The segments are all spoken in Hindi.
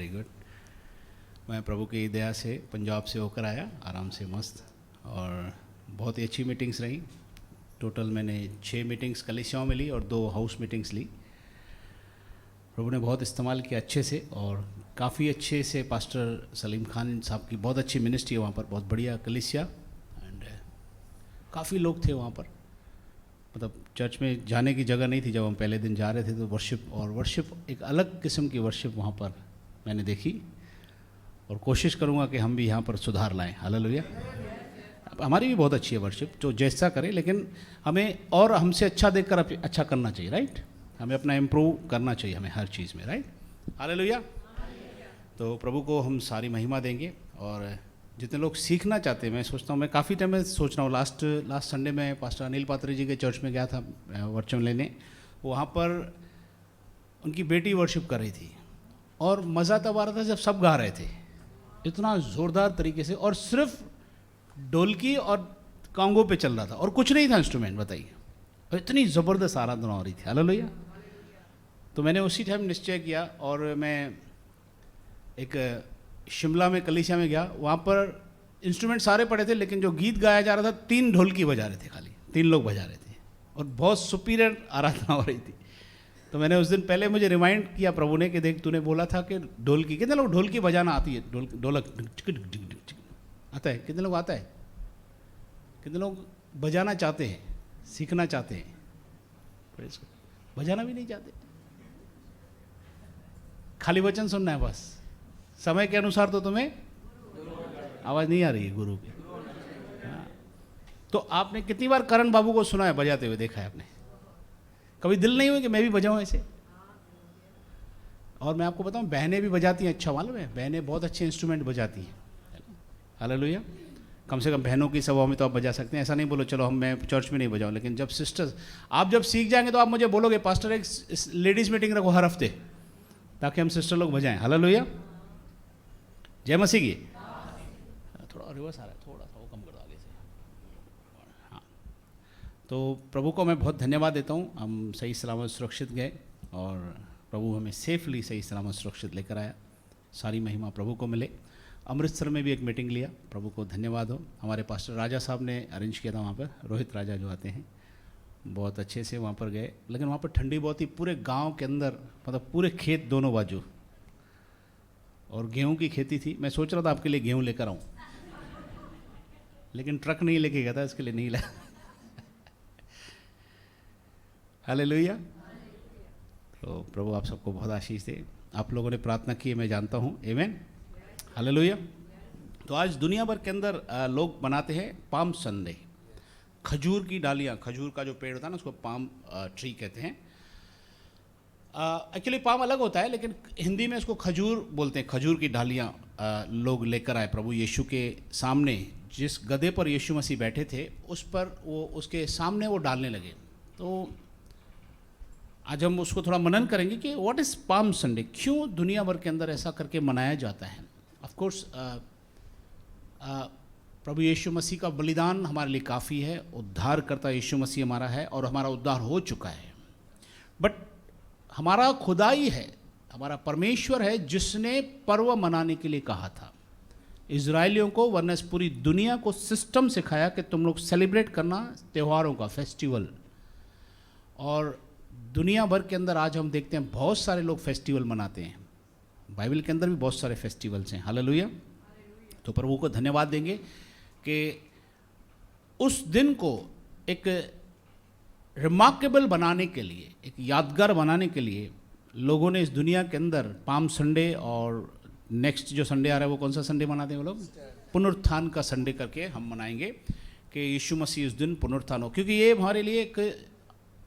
Very good. मैं प्रभु की दया से पंजाब से होकर आया, आराम से मस्त, और बहुत ही अच्छी मीटिंग्स रही। टोटल मैंने 6 मीटिंग्स कलीसियाओं में ली और 2 हाउस मीटिंग्स ली। प्रभु ने बहुत इस्तेमाल किया अच्छे से, और काफ़ी अच्छे से पास्टर सलीम खान साहब की बहुत अच्छी मिनिस्ट्री है वहाँ पर, बहुत बढ़िया कलीसिया, एंड काफ़ी लोग थे वहाँ पर। मतलब चर्च में जाने की जगह नहीं थी जब हम पहले दिन जा रहे थे, तो वर्शिप एक अलग किस्म की वर्शिप वहाँ पर मैंने देखी, और कोशिश करूँगा कि हम भी यहाँ पर सुधार लाएं। हालेलुया। हमारी भी बहुत अच्छी है वर्शिप, जो जैसा करे, लेकिन हमें और हमसे अच्छा देखकर अच्छा करना चाहिए, राइट। हमें अपना इम्प्रूव करना चाहिए, हमें हर चीज़ में, राइट। हालेलुया। तो प्रभु को हम सारी महिमा देंगे। और जितने लोग सीखना चाहते हैं, मैं सोचता हूँ, मैं काफ़ी टाइम में सोच रहा हूँ, लास्ट संडे में पास्टर अनिल पात्रे जी के चर्च में गया था वर्चन लेने। वहाँ पर उनकी बेटी वर्शिप कर रही थी, और मज़ा तब आ रहा था जब सब गा रहे थे इतना ज़ोरदार तरीके से, और सिर्फ ढोलकी और कांगो पे चल रहा था, और कुछ नहीं था इंस्ट्रूमेंट, बताइए, और इतनी ज़बरदस्त आराधना हो रही थी। हालेलुया। तो मैंने उसी टाइम निश्चय किया, और मैं एक शिमला में कलीसिया में गया। वहाँ पर इंस्ट्रूमेंट सारे पड़े थे, लेकिन जो गीत गाया जा रहा था 3 ढोलकी बजा रहे थे, खाली 3 लोग बजा रहे थे, और बहुत सुपीरियर आराधना हो रही थी। तो मैंने उस दिन पहले, मुझे रिमाइंड किया प्रभु ने कि देख, तूने बोला था कि ढोलकी, कितने लोग ढोलकी बजाना आती है, ढोलक आता है, कितने लोग आता है, कितने लोग बजाना चाहते हैं, सीखना चाहते हैं, बजाना भी नहीं चाहते, खाली वचन सुनना है बस। समय के अनुसार तो तुम्हें आवाज़ नहीं आ रही है गुरु की। हाँ। तो आपने कितनी बार करण बाबू को सुना है बजाते हुए, देखा है आपने? कभी दिल नहीं हुआ कि मैं भी बजाऊं ऐसे? और मैं आपको बताऊं, बहनें भी बजाती हैं, अच्छा मालूम है, बहनें बहुत अच्छे इंस्ट्रूमेंट बजाती हैं। हालेलुया। कम से कम बहनों की सभा में तो आप बजा सकते हैं। ऐसा नहीं बोलो चलो मैं चर्च में नहीं बजाऊं, लेकिन जब सिस्टर्स, आप जब सीख जाएंगे तो आप मुझे बोलोगे पास्टर एक लेडीज़ मीटिंग रखो हर हफ्ते, ताकि हम सिस्टर लोग बजाएं। हालेलुया। जय मसीह की। थोड़ा रिवर्स आ रहा है, थोड़ा सा वो कम कर दो आगे से। हाँ, तो प्रभु को मैं बहुत धन्यवाद देता हूँ। हम सही सलामत सुरक्षित गए, और प्रभु हमें सेफली सही सलामत सुरक्षित लेकर आया। सारी महिमा प्रभु को मिले। अमृतसर में भी एक मीटिंग लिया, प्रभु को धन्यवाद हो। हमारे पास्टर राजा साहब ने अरेंज किया था वहाँ पर, रोहित राजा जो आते हैं, बहुत अच्छे से वहाँ पर गए। लेकिन वहाँ पर ठंडी बहुत ही, पूरे गांव के अंदर, मतलब पूरे खेत दोनों बाजू, और गेहूं की खेती थी। मैं सोच रहा था आपके लिए गेहूं लेकर आऊं, लेकिन ट्रक नहीं लेके गया था, इसके लिए नहीं लाया। हालेलुया। तो प्रभु आप सबको बहुत आशीष दे। आप लोगों ने प्रार्थना की, मैं जानता हूं। आमीन। हालेलुया। तो आज दुनिया भर के अंदर लोग मनाते हैं पाम संडे। खजूर की डालियां, खजूर का जो पेड़ होता है ना, उसको पाम ट्री कहते हैं। एक्चुअली पाम अलग होता है, लेकिन हिंदी में इसको खजूर बोलते हैं। खजूर की डालियाँ लोग लेकर आए प्रभु यीशु के सामने। जिस गधे पर यीशु मसीह बैठे थे, उस पर वो, उसके सामने वो डालने लगे। तो आज हम उसको थोड़ा मनन करेंगे कि व्हाट इज़ पाम संडे, क्यों दुनिया भर के अंदर ऐसा करके मनाया जाता है। ऑफ कोर्स प्रभु यीशु मसीह का बलिदान हमारे लिए काफ़ी है। उद्धारकर्ता यीशु मसीह हमारा है, और हमारा उद्धार हो चुका है। बट हमारा खुदा ही है, हमारा परमेश्वर है, जिसने पर्व मनाने के लिए कहा था इजरायलियों को, वरना इस पूरी दुनिया को सिस्टम सिखाया कि तुम लोग सेलिब्रेट करना त्योहारों का, फेस्टिवल। और दुनिया भर के अंदर आज हम देखते हैं बहुत सारे लोग फेस्टिवल मनाते हैं। बाइबल के अंदर भी बहुत सारे फेस्टिवल्स हैं। हालेलुया। तो प्रभु को धन्यवाद देंगे कि उस दिन को एक रिमार्केबल बनाने के लिए, एक यादगार बनाने के लिए लोगों ने इस दुनिया के अंदर पाम संडे, और नेक्स्ट जो संडे आ रहा है वो कौन सा संडे मनाते हैं वो लोग? पुनरुत्थान का संडे करके हम मनाएंगे कि यीशु मसीह उस दिन पुनरुत्थान हो। क्योंकि ये हमारे लिए एक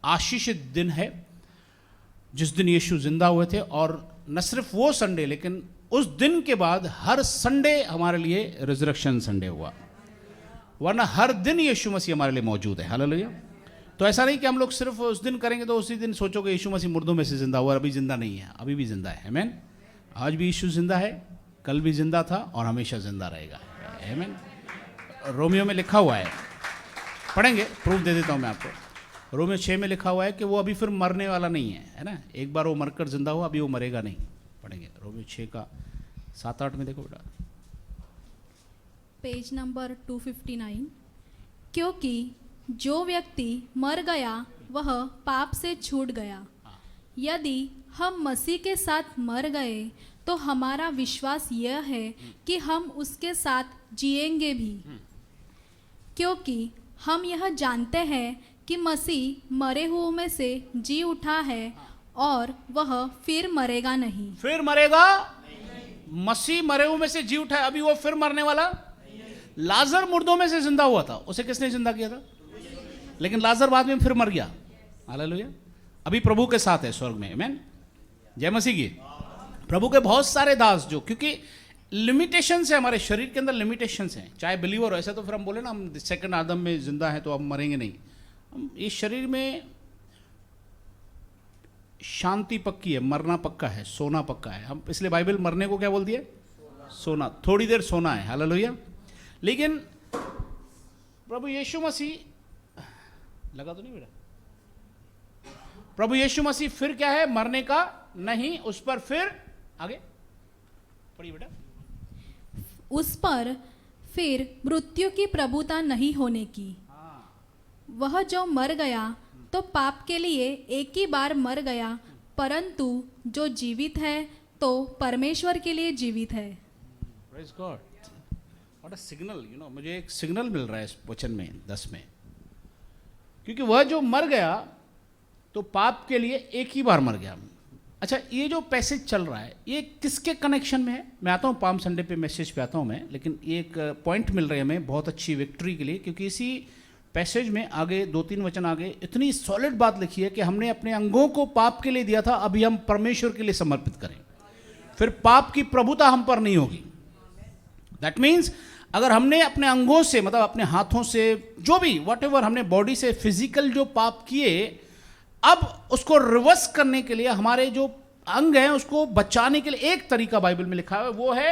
आशीषित दिन है, जिस दिन यीशु जिंदा हुए थे। और न सिर्फ वो संडे, लेकिन उस दिन के बाद हर संडे हमारे लिए रिजरेक्शन संडे हुआ, वरना हर दिन यीशु मसीह हमारे लिए मौजूद है। हालेलुया। तो ऐसा नहीं कि हम लोग सिर्फ उस दिन करेंगे तो उसी दिन सोचोगे यीशु मसीह मुर्दों में से जिंदा हुआ। अभी जिंदा नहीं है, अभी भी जिंदा है। आमीन। आज भी यीशु जिंदा है, कल भी जिंदा था, और हमेशा जिंदा रहेगा। आमीन। रोमियो में लिखा हुआ है, पढ़ेंगे, प्रूफ दे देता हूँ मैं आपको। रोमियो 6 में लिखा हुआ है कि वो अभी फिर मरने वाला नहीं है, है ना। एक बार वो मरकर जिंदा हुआ, अभी वो मरेगा नहीं। पढ़ेंगे रोमियो 6 का 7-8 में देखो बेटा। Page number 259। क्योंकि जो व्यक्ति मर गया वह पाप से छूट गया। यदि हम मसीह के साथ मर गए तो हमारा विश्वास यह है कि हम उसके साथ जिएंगे भी, क्योंकि हम यह जानते हैं कि मसीह मरे हुओं में से जी उठा है और वह फिर मरेगा नहीं। फिर मरेगा, मसीह मरे हुए में से जी उठा है, अभी वो फिर मरने वाला। लाजर मुर्दों में से जिंदा हुआ था, उसे किसने जिंदा किया था? लेकिन लाजर बाद में फिर मर गया। हालेलुया। अभी प्रभु के साथ है स्वर्ग में। आमीन, जय मसीह की। प्रभु के बहुत सारे दास जो, क्योंकि लिमिटेशंस है, हमारे शरीर के अंदर लिमिटेशंस हैं, चाहे बिलीवर हो। ऐसा तो फिर हम बोले ना हम सेकंड आदम में जिंदा हैं तो अब मरेंगे नहीं। हम इस शरीर में शांति पक्की है, मरना पक्का है, सोना पक्का है। हम इसलिए बाइबल मरने को क्या बोलती है? सोना। थोड़ी देर सोना है। हालेलुया। लेकिन प्रभु यीशु मसीह, लगा तो नहीं बेटा? प्रभु यीशु मसीह फिर क्या है? मरने का नहीं, उस पर फिर आगे पढ़िए बेटा। उस पर फिर मृत्यु की प्रभुता नहीं होने की। वह जो मर गया तो पाप के लिए एक ही बार मर गया, परंतु जो जीवित है तो परमेश्वर के लिए जीवित है। Praise God. What a signal, you know. मुझे एक सिग्नल मिल रहा है इस वचन में 10 में, क्योंकि वह जो मर गया तो पाप के लिए एक ही बार मर गया। अच्छा, ये जो पैसेज चल रहा है ये किसके कनेक्शन में है? मैं आता हूँ पाम संडे पे, मैसेज पे आता हूँ मैं, लेकिन एक पॉइंट मिल रहा है हमें बहुत अच्छी विक्ट्री के लिए, क्योंकि इसी पैसेज में आगे 2-3 वचन आगे इतनी सॉलिड बात लिखी है कि हमने अपने अंगों को पाप के लिए दिया था, अभी हम परमेश्वर के लिए समर्पित करें, फिर पाप की प्रभुता हम पर नहीं होगी। दैट मीन्स अगर हमने अपने अंगों से, मतलब अपने हाथों से, जो भी व्हाटएवर हमने बॉडी से फिजिकल जो पाप किए, अब उसको रिवर्स करने के लिए, हमारे जो अंग हैं उसको बचाने के लिए एक तरीका बाइबल में लिखा है, वो है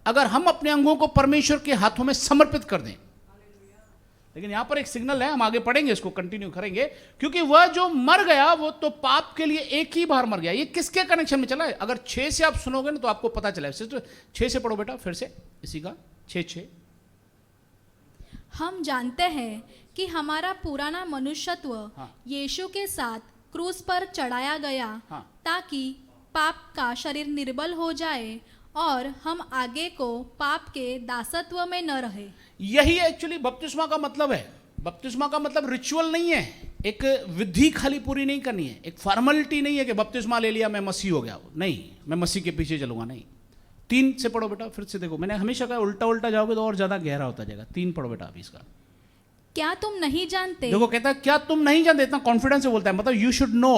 अगर हम अपने अंगों को परमेश्वर के हाथों में समर्पित कर दें। लेकिन यहां पर एक सिग्नल है, हम आगे पढ़ेंगे, इसको कंटिन्यू करेंगे, क्योंकि वह जो मर गया वो तो पाप के लिए एक ही बार मर गया। ये किसके कनेक्शन में चला है? अगर 6 से आप सुनोगे ना तो आपको पता चला है। सिस्टर 6 से पढ़ो बेटा फिर से, इसी का 6:6। हम जानते हैं कि हमारा पुराना मनुष्यत्व यीशु के साथ क्रूस पर चढ़ाया गया, ताकि पाप का शरीर निर्बल हो जाए और हम आगे को पाप के दासत्व में न रहे। यही एक्चुअली बपतिस्मा का मतलब है। बपतिस्मा का मतलब रिचुअल नहीं है, एक विधि खाली पूरी नहीं करनी है, एक फॉर्मेलिटी नहीं है कि बपतिस्मा ले लिया मैं मसीह हो गया, नहीं, मैं मसीह के पीछे चलूंगा, नहीं। 3 से पढ़ो बेटा फिर से। देखो, मैंने हमेशा कहा उल्टा उल्टा जाओगे तो और ज्यादा गहरा होता जाएगा। 3 पढ़ो बेटा अभी इसका। क्या तुम नहीं जानते? देखो, कहता है क्या तुम नहीं जानते, इतना कॉन्फिडेंस से बोलता है, मतलब यू शुड नो,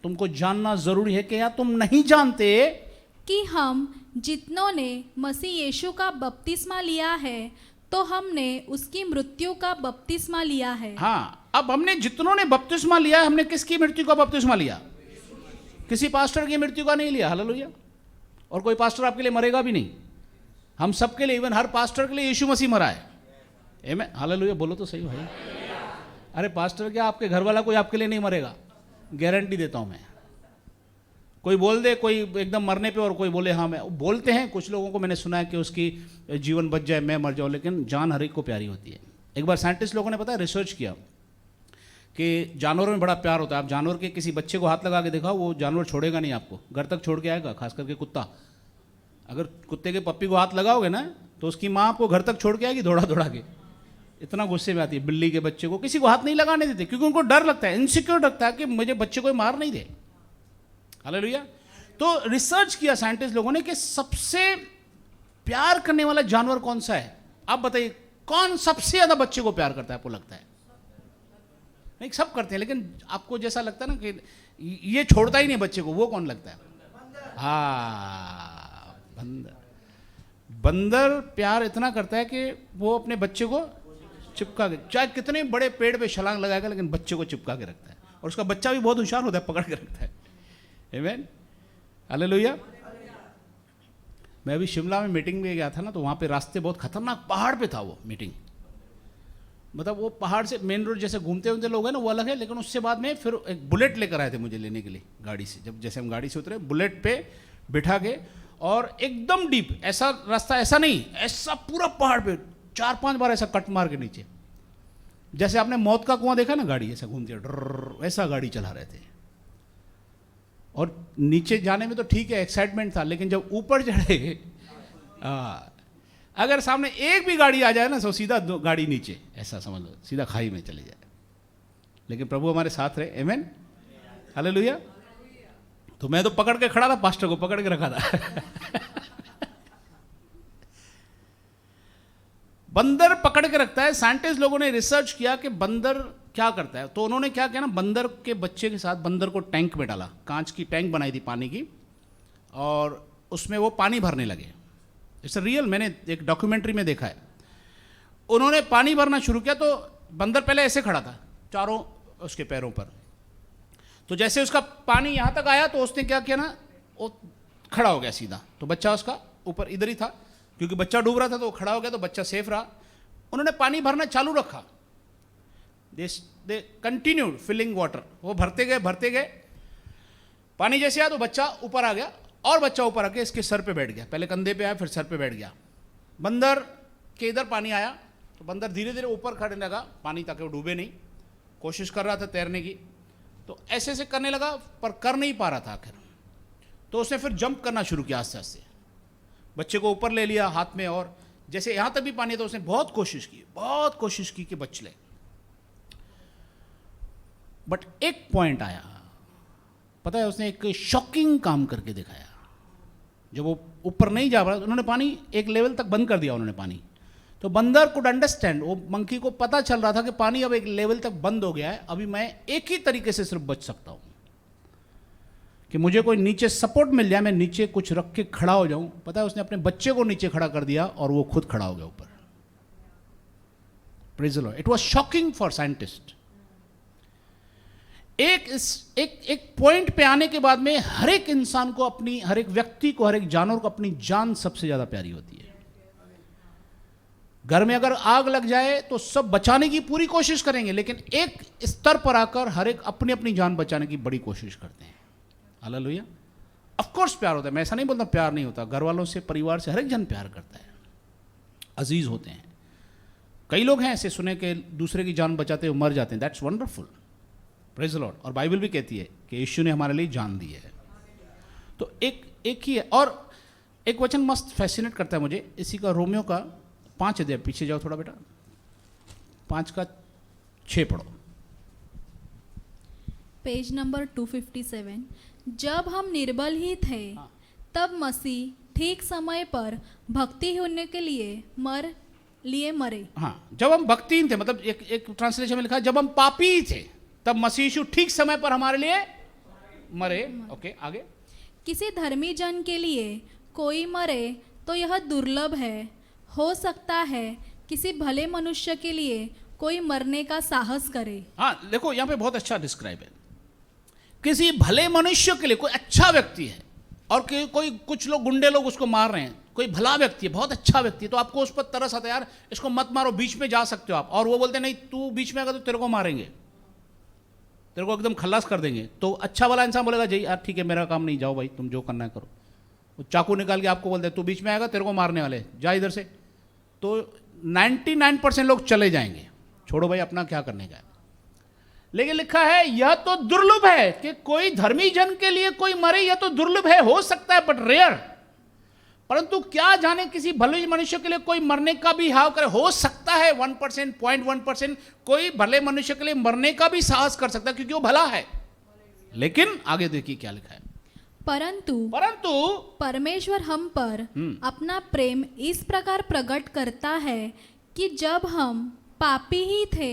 तुमको जानना जरूरी है। क्या तुम नहीं जानते कि हम जितनों ने मसीह यीशु का बपतिस्मा लिया है तो हमने उसकी मृत्यु का बपतिस्मा लिया है। हाँ, अब हमने जितनों ने बपतिस्मा लिया, हमने किसकी मृत्यु का बपतिस्मा लिया? किसी पास्टर की मृत्यु का नहीं लिया। हालेलुया। और कोई पास्टर आपके लिए मरेगा भी नहीं। हम सबके लिए, इवन हर पास्टर के लिए यीशु मसीह मरा है। आमीन, हालेलुया। बोलो तो सही भाई। अरे पास्टर क्या, आपके घर वाला कोई आपके लिए नहीं मरेगा, गारंटी देता हूं मैं। कोई बोल दे, कोई एकदम मरने पे, और कोई बोले हाँ मैं, बोलते हैं कुछ लोगों को मैंने सुना है कि उसकी जीवन बच जाए, मैं मर जाऊं, लेकिन जान हर एक को प्यारी होती है। एक बार साइंटिस्ट लोगों ने पता है रिसर्च किया कि जानवरों में बड़ा प्यार होता है। आप जानवर के किसी बच्चे को हाथ लगा के दिखाओ, वो जानवर छोड़ेगा नहीं आपको, घर तक छोड़ के आएगा। खास करके कुत्ता, अगर कुत्ते के पप्पी को हाथ लगाओगे ना तो उसकी माँ आपको घर तक छोड़ के आएगी दौड़ा दौड़ा के, इतना गुस्से में आती है। बिल्ली के बच्चे को किसी को हाथ नहीं लगाने देते, क्योंकि उनको डर लगता है, इनसिक्योर लगता है कि मुझे बच्चे को मार नहीं दे। हालेलुया। तो रिसर्च किया साइंटिस्ट लोगों ने कि सबसे प्यार करने वाला जानवर कौन सा है। आप बताइए कौन सबसे ज्यादा बच्चे को प्यार करता है? आपको लगता है? नहीं, सब करते हैं, लेकिन आपको जैसा लगता है ना कि ये छोड़ता ही नहीं बच्चे को, वो कौन लगता है? हाँ, बंदर। बंदर प्यार इतना करता है कि वो अपने बच्चे को चिपका के, चाहे कितने बड़े पेड़ पे छलांग लगाएगा, लेकिन बच्चे को चिपका के रखता है। और उसका बच्चा भी बहुत होशियार होता है, पकड़ के रखता है। आमीन, हालेलुया। मैं अभी शिमला में मीटिंग में गया था ना, तो वहाँ पे रास्ते बहुत खतरनाक, पहाड़ पे था वो मीटिंग। मतलब वो पहाड़ से मेन रोड जैसे घूमते घूमते लोग हैं ना, वो अलग है, लेकिन उससे बाद में फिर एक बुलेट लेकर आए थे मुझे लेने के लिए गाड़ी से। जब जैसे हम गाड़ी से उतरे, बुलेट पे बिठा के, और एकदम डीप, ऐसा रास्ता ऐसा नहीं, ऐसा पूरा पहाड़ पे 4-5 बार ऐसा कट मार के नीचे, जैसे आपने मौत का कुआं देखा ना, गाड़ी ऐसा घूमती है वैसा गाड़ी चला रहे थे। और नीचे जाने में तो ठीक है एक्साइटमेंट था, लेकिन जब ऊपर चढ़े अगर सामने एक भी गाड़ी आ जाए ना तो सीधा गाड़ी नीचे, ऐसा समझ लो सीधा खाई में चले जाए। लेकिन प्रभु हमारे साथ रहे, आमेन, हालेलुया। तो मैं तो पकड़ के खड़ा था, पास्टर को पकड़ के रखा था बंदर पकड़ के रखता है। साइंटिस्ट लोगों ने रिसर्च किया कि बंदर क्या करता है, तो उन्होंने क्या किया ना, बंदर के बच्चे के साथ बंदर को टैंक में डाला, कांच की टैंक बनाई थी पानी की, और उसमें वो पानी भरने लगे। इट्स रियल, मैंने एक डॉक्यूमेंट्री में देखा है। उन्होंने पानी भरना शुरू किया तो बंदर पहले ऐसे खड़ा था चारों उसके पैरों पर, तो जैसे उसका पानी यहाँ तक आया तो उसने क्या किया ना, वो खड़ा हो गया सीधा, तो बच्चा उसका ऊपर इधर ही था, क्योंकि बच्चा डूब रहा था तो वो खड़ा हो गया, तो बच्चा सेफ रहा। उन्होंने पानी भरना चालू रखा, दे कंटिन्यूड फिलिंग वाटर, वो भरते गए, पानी जैसे आया तो बच्चा ऊपर आ गया, और बच्चा ऊपर आके इसके सर पे बैठ गया, पहले कंधे पे आया फिर सर पे बैठ गया। बंदर के इधर पानी आया तो बंदर धीरे धीरे ऊपर खड़ने लगा पानी, ताकि वो डूबे नहीं, कोशिश कर रहा था तैरने की, तो ऐसे ऐसे करने लगा पर कर नहीं पा रहा था आखिर, तो उसने फिर जंप करना शुरू किया आस्ते आस्ते, बच्चे को ऊपर ले लिया हाथ में, और जैसे यहां तक भी पानी था, उसने बहुत कोशिश की कि बच ले। बट एक पॉइंट आया, पता है, उसने एक शॉकिंग काम करके दिखाया। जब वो ऊपर नहीं जा रहा, उन्होंने पानी एक लेवल तक बंद कर दिया उन्होंने पानी, तो बंदर कुड अंडरस्टैंड, वो मंकी को पता चल रहा था कि पानी अब एक लेवल तक बंद हो गया है, अभी मैं एक ही तरीके से सिर्फ बच सकता हूं कि मुझे कोई नीचे सपोर्ट मिल जाए, मैं नीचे कुछ रख के खड़ा हो जाऊं। पता है, उसने अपने बच्चे को नीचे खड़ा कर दिया और वो खुद खड़ा हो गया ऊपर। Praise the Lord. It was shocking for scientist. एक पॉइंट पे आने के बाद में हर एक इंसान को अपनी, हर एक व्यक्ति को, हर एक जानवर को अपनी जान सबसे ज्यादा प्यारी होती है। घर में अगर आग लग जाए तो सब बचाने की पूरी कोशिश करेंगे, लेकिन एक स्तर पर आकर हर एक अपनी अपनी जान बचाने की बड़ी कोशिश करते हैं। हालेलुया। ऑफ कोर्स प्यार होता है, मैं ऐसा नहीं बोलता प्यार नहीं होता, घर वालों से, परिवार से हर एक जन प्यार करता है, अजीज होते हैं। कई लोग हैं ऐसे सुने कि दूसरे की जान बचाते हुए मर जाते हैं, that's wonderful, praise the Lord. और बाइबल भी कहती है कि यीशु ने हमारे लिए जान दी है। तो एक ही है। और एक वचन मस्त फैसिनेट करता है मुझे, इसी का रोमियो का 5 अध्याय, पीछे जाओ थोड़ा बेटा, 5 का 6 पढ़ो। Page number 257। जब हम निर्बल ही थे तब मसीह ठीक समय पर भक्ति होने के लिए मरे। हाँ, जब हम भक्तिहीन थे, मतलब एक ट्रांसलेशन में लिखा है जब हम पापी थे तब मसीह यीशु ठीक समय पर हमारे लिए मरे। ओके, आगे। किसी धर्मी जन के लिए कोई मरे तो यह दुर्लभ है, हो सकता है किसी भले मनुष्य के लिए कोई मरने का साहस करे। हाँ, देखो यहाँ पे बहुत अच्छा डिस्क्राइब है, किसी भले मनुष्य के लिए, कोई अच्छा व्यक्ति है और कोई कुछ लोग, गुंडे लोग उसको मार रहे हैं, कोई भला व्यक्ति है, बहुत अच्छा व्यक्ति है, तो आपको उस पर तरस आता है, यार इसको मत मारो, बीच में जा सकते हो आप, और वो बोलते नहीं तू बीच में आएगा तो तेरे को मारेंगे, तेरे को एकदम खल्लास कर देंगे। तो अच्छा वाला इंसान बोलेगा जी यार ठीक है, मेरा काम नहीं, जाओ भाई तुम जो करना है करो। वो चाकू निकाल के आपको बोलते तू बीच में आएगा तेरे को मारने वाले, जा इधर से, तो 99% लोग चले जाएंगे, छोड़ो भाई अपना क्या करने का है। लेकिन लिखा है यह तो दुर्लभ है कि कोई धर्मी जन के लिए कोई मरे, यह तो दुर्लभ है, हो सकता है बट रेयर। परंतु क्या जाने किसी भले मनुष्य के लिए कोई मरने का भी हाव करे, हो सकता है 1%, 0.1% कोई भले मनुष्य के लिए मरने का भी साहस कर सकता है क्योंकि वो भला है। लेकिन आगे देखिए क्या लिखा है, परंतु परमेश्वर हम पर अपना प्रेम इस प्रकार प्रकट करता है कि जब हम पापी ही थे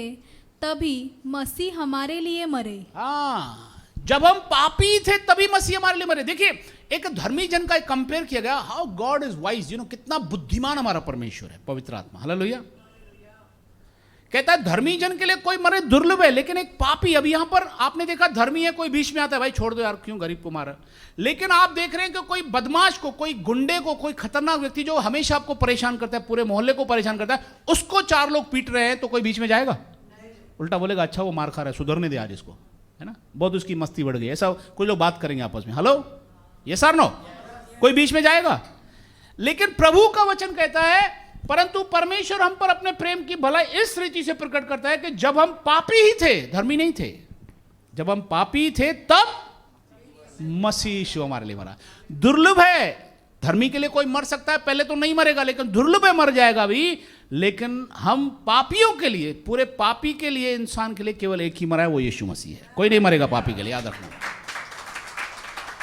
तभी मसीह हमारे लिए मरे। हाँ, जब हम पापी थे तभी मसीह हमारे लिए मरे। देखिए, एक धर्मी जन का कंपेयर किया गया, हाउ गॉड इज वाइज, कितना बुद्धिमान हमारा परमेश्वर है, पवित्र आत्मा, हालेलुया। कहता है धर्मी जन के लिए कोई मरे दुर्लभ है, लेकिन एक पापी, अभी यहां पर आपने देखा धर्मी है, कोई बीच में आता है भाई छोड़ दो यार, क्यों गरीब को मारा। लेकिन आप देख रहे हैं कि कोई बदमाश को, कोई गुंडे को, कोई खतरनाक व्यक्ति जो हमेशा आपको परेशान करता है, पूरे मोहल्ले को परेशान करता है, उसको 4 लोग पीट रहे हैं तो कोई बीच में जाएगा? उल्टा बोलेगा अच्छा वो मार खा रहा है, सुधरने दे आज इसको, है ना, बहुत उसकी मस्ती बढ़ गई। ऐसा कुछ लोग बात करेंगे आपस में, हेलो, यस और नो, कोई बीच में जाएगा? लेकिन प्रभु का वचन कहता है, परंतु परमेश्वर हम पर अपने प्रेम की भलाई इस रीति से प्रकट करता है कि जब हम पापी ही थे, धर्मी नहीं थे, जब हम पापी थे तब मसीह यीशु हमारे लिए मरा। दुर्लभ है, धर्मी के लिए कोई मर सकता है, पहले तो नहीं मरेगा, लेकिन दुर्लभ है, मर जाएगा भी। लेकिन हम पापियों के लिए, पूरे पापी के लिए, इंसान के लिए केवल एक ही मरा है, वो यीशु मसीह है। कोई नहीं मरेगा पापी के लिए, याद रखना।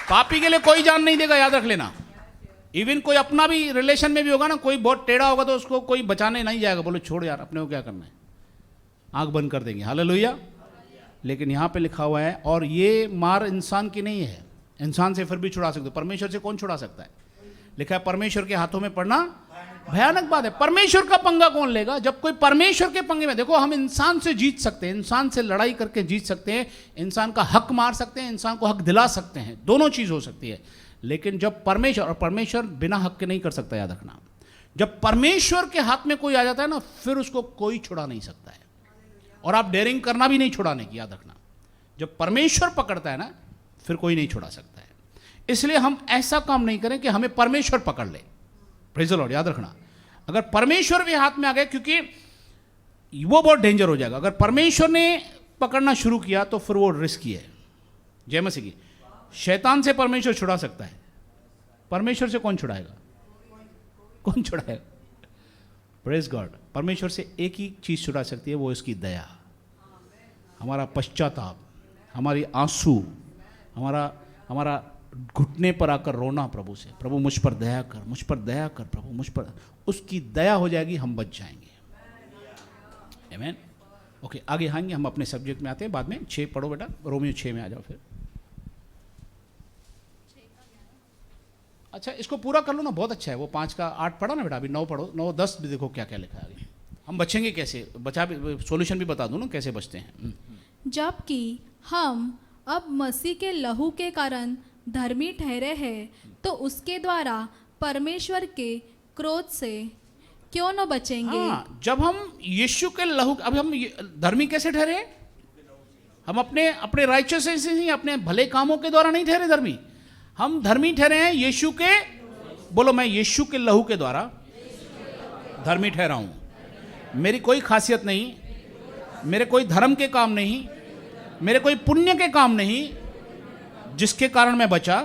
पापी के लिए कोई जान नहीं देगा, याद रख लेना। इवन कोई अपना भी रिलेशन में भी होगा ना, कोई बहुत टेढ़ा होगा तो उसको कोई बचाने नहीं जाएगा, बोलो छोड़ यार, अपने को क्या करना है, आंख बंद कर देंगे। हालेलुया। लेकिन यहाँ पे लिखा हुआ है, और ये मार इंसान की नहीं है, इंसान से फिर भी छुड़ा सकते हो, परमेश्वर से कौन छुड़ा सकता है? लिखा है परमेश्वर के हाथों में पड़ना भयानक बात है। परमेश्वर का पंगा कौन लेगा? जब कोई परमेश्वर के पंगे में, देखो हम इंसान से जीत सकते हैं, इंसान से लड़ाई करके जीत सकते हैं, इंसान का हक मार सकते हैं, इंसान को हक दिला सकते हैं, दोनों चीज हो सकती है। लेकिन जब परमेश्वर, और परमेश्वर बिना हक के नहीं कर सकता, याद रखना। जब परमेश्वर के हाथ में कोई आ जाता है ना, फिर उसको कोई छुड़ा नहीं सकता है, और आप डेयरिंग करना भी नहीं छुड़ाने की, याद रखना। जब परमेश्वर पकड़ता है ना, फिर कोई नहीं छुड़ा सकता है। इसलिए हम ऐसा काम नहीं करें कि हमें परमेश्वर पकड़ ले। प्रेज़ द लॉर्ड, याद रखना। अगर परमेश्वर भी हाथ में आ गए, क्योंकि वो बहुत डेंजर हो जाएगा। अगर परमेश्वर ने पकड़ना शुरू किया तो फिर वो रिस्की है। जय मसीह की। शैतान से परमेश्वर छुड़ा सकता है, परमेश्वर से कौन छुड़ाएगा? कौन छुड़ाएगा? Praise God. परमेश्वर से एक ही चीज छुड़ा सकती है, वो इसकी दया, हमारा पश्चाताप, हमारी आंसू, हमारा घुटने पर आकर रोना प्रभु से, प्रभु मुझ पर दया कर, मुझ पर दया कर प्रभु, मुझ पर। उसकी दया हो जाएगी, हम बच जाएंगे। आमीन। ओके, आगे आएंगे, हम अपने सब्जेक्ट में आते हैं बाद में। 6 पढ़ो बेटा, रोमियो 6 में आ जाओ फिर। अच्छा, इसको पूरा कर लो ना, बहुत अच्छा है। वो 5 का 8 पढ़ा ना बेटा, अभी 9 पढ़ो, 9 10 भी देखो क्या क्या लिखा है आगे। हम बचेंगे कैसे, बचा भी, सोल्यूशन भी बता दूं ना कैसे बचते हैं। जबकि हम अब मसीह के लहू के कारण धर्मी ठहरे हैं, तो उसके द्वारा परमेश्वर के क्रोध से क्यों न बचेंगे? हाँ, जब हम यीशु के लहू, अब हम धर्मी कैसे ठहरे? हम अपने राइचियसनेस से नहीं, अपने भले कामों के द्वारा नहीं ठहरे धर्मी। हम धर्मी ठहरे हैं यीशु के, बोलो मैं यीशु के लहू के द्वारा धर्मी ठहरा हूं। मेरी कोई खासियत नहीं, मेरे कोई धर्म के काम नहीं, मेरे कोई पुण्य के काम नहीं जिसके कारण मैं बचा,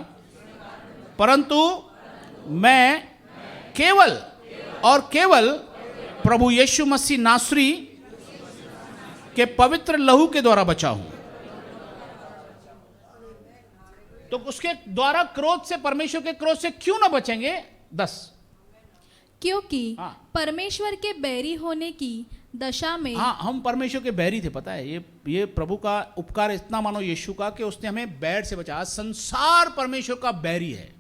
परंतु मैं केवल और केवल प्रभु यीशु मसीह नासरी के पवित्र लहू के द्वारा बचा हूं। तो उसके द्वारा क्रोध से, परमेश्वर के क्रोध से क्यों ना बचेंगे? 10, क्योंकि हाँ। परमेश्वर के बैरी होने की दशा में, हाँ, हम परमेश्वर के बैरी थे, पता है। ये प्रभु का उपकार इतना मानो यीशु का, कि उसने हमें बैर से बचाया। संसार परमेश्वर का बैरी है,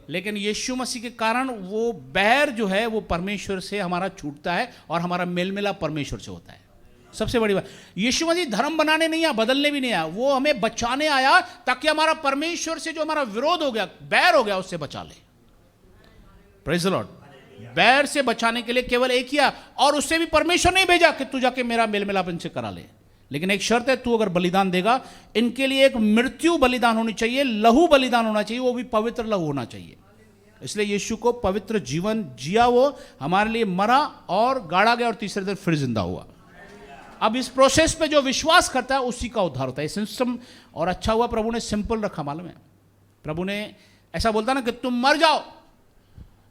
लेकिन यीशु मसीह के कारण वो बैर जो है वो परमेश्वर से हमारा छूटता है, और हमारा मेल मिलाप परमेश्वर से होता है। सबसे बड़ी बात, यीशु मसीह धर्म बनाने नहीं आया, बदलने भी नहीं आया, वो हमें बचाने आया, ताकि हमारा परमेश्वर से जो हमारा विरोध हो गया, बैर हो गया, उससे बचा ले। Praise the Lord. बैर से बचाने के लिए केवल एक ही आया, और उससे भी परमेश्वर नहीं भेजा कि तू जाके मेरा मेल मिलाप इनसे करा ले। लेकिन एक शर्त है, तू अगर बलिदान देगा, इनके लिए एक मृत्यु बलिदान होनी चाहिए, लहू बलिदान होना चाहिए, वो भी पवित्र लहू होना चाहिए। इसलिए यीशु को पवित्र जीवन जिया, वो हमारे लिए मरा और गाड़ा गया, और तीसरे दिन फिर जिंदा हुआ। अब इस प्रोसेस पे जो विश्वास करता है उसी का उद्धार होता है। सिस्टम, और अच्छा हुआ प्रभु ने सिंपल रखा, मालूम है। प्रभु ने ऐसा बोलता ना कि तुम मर जाओ,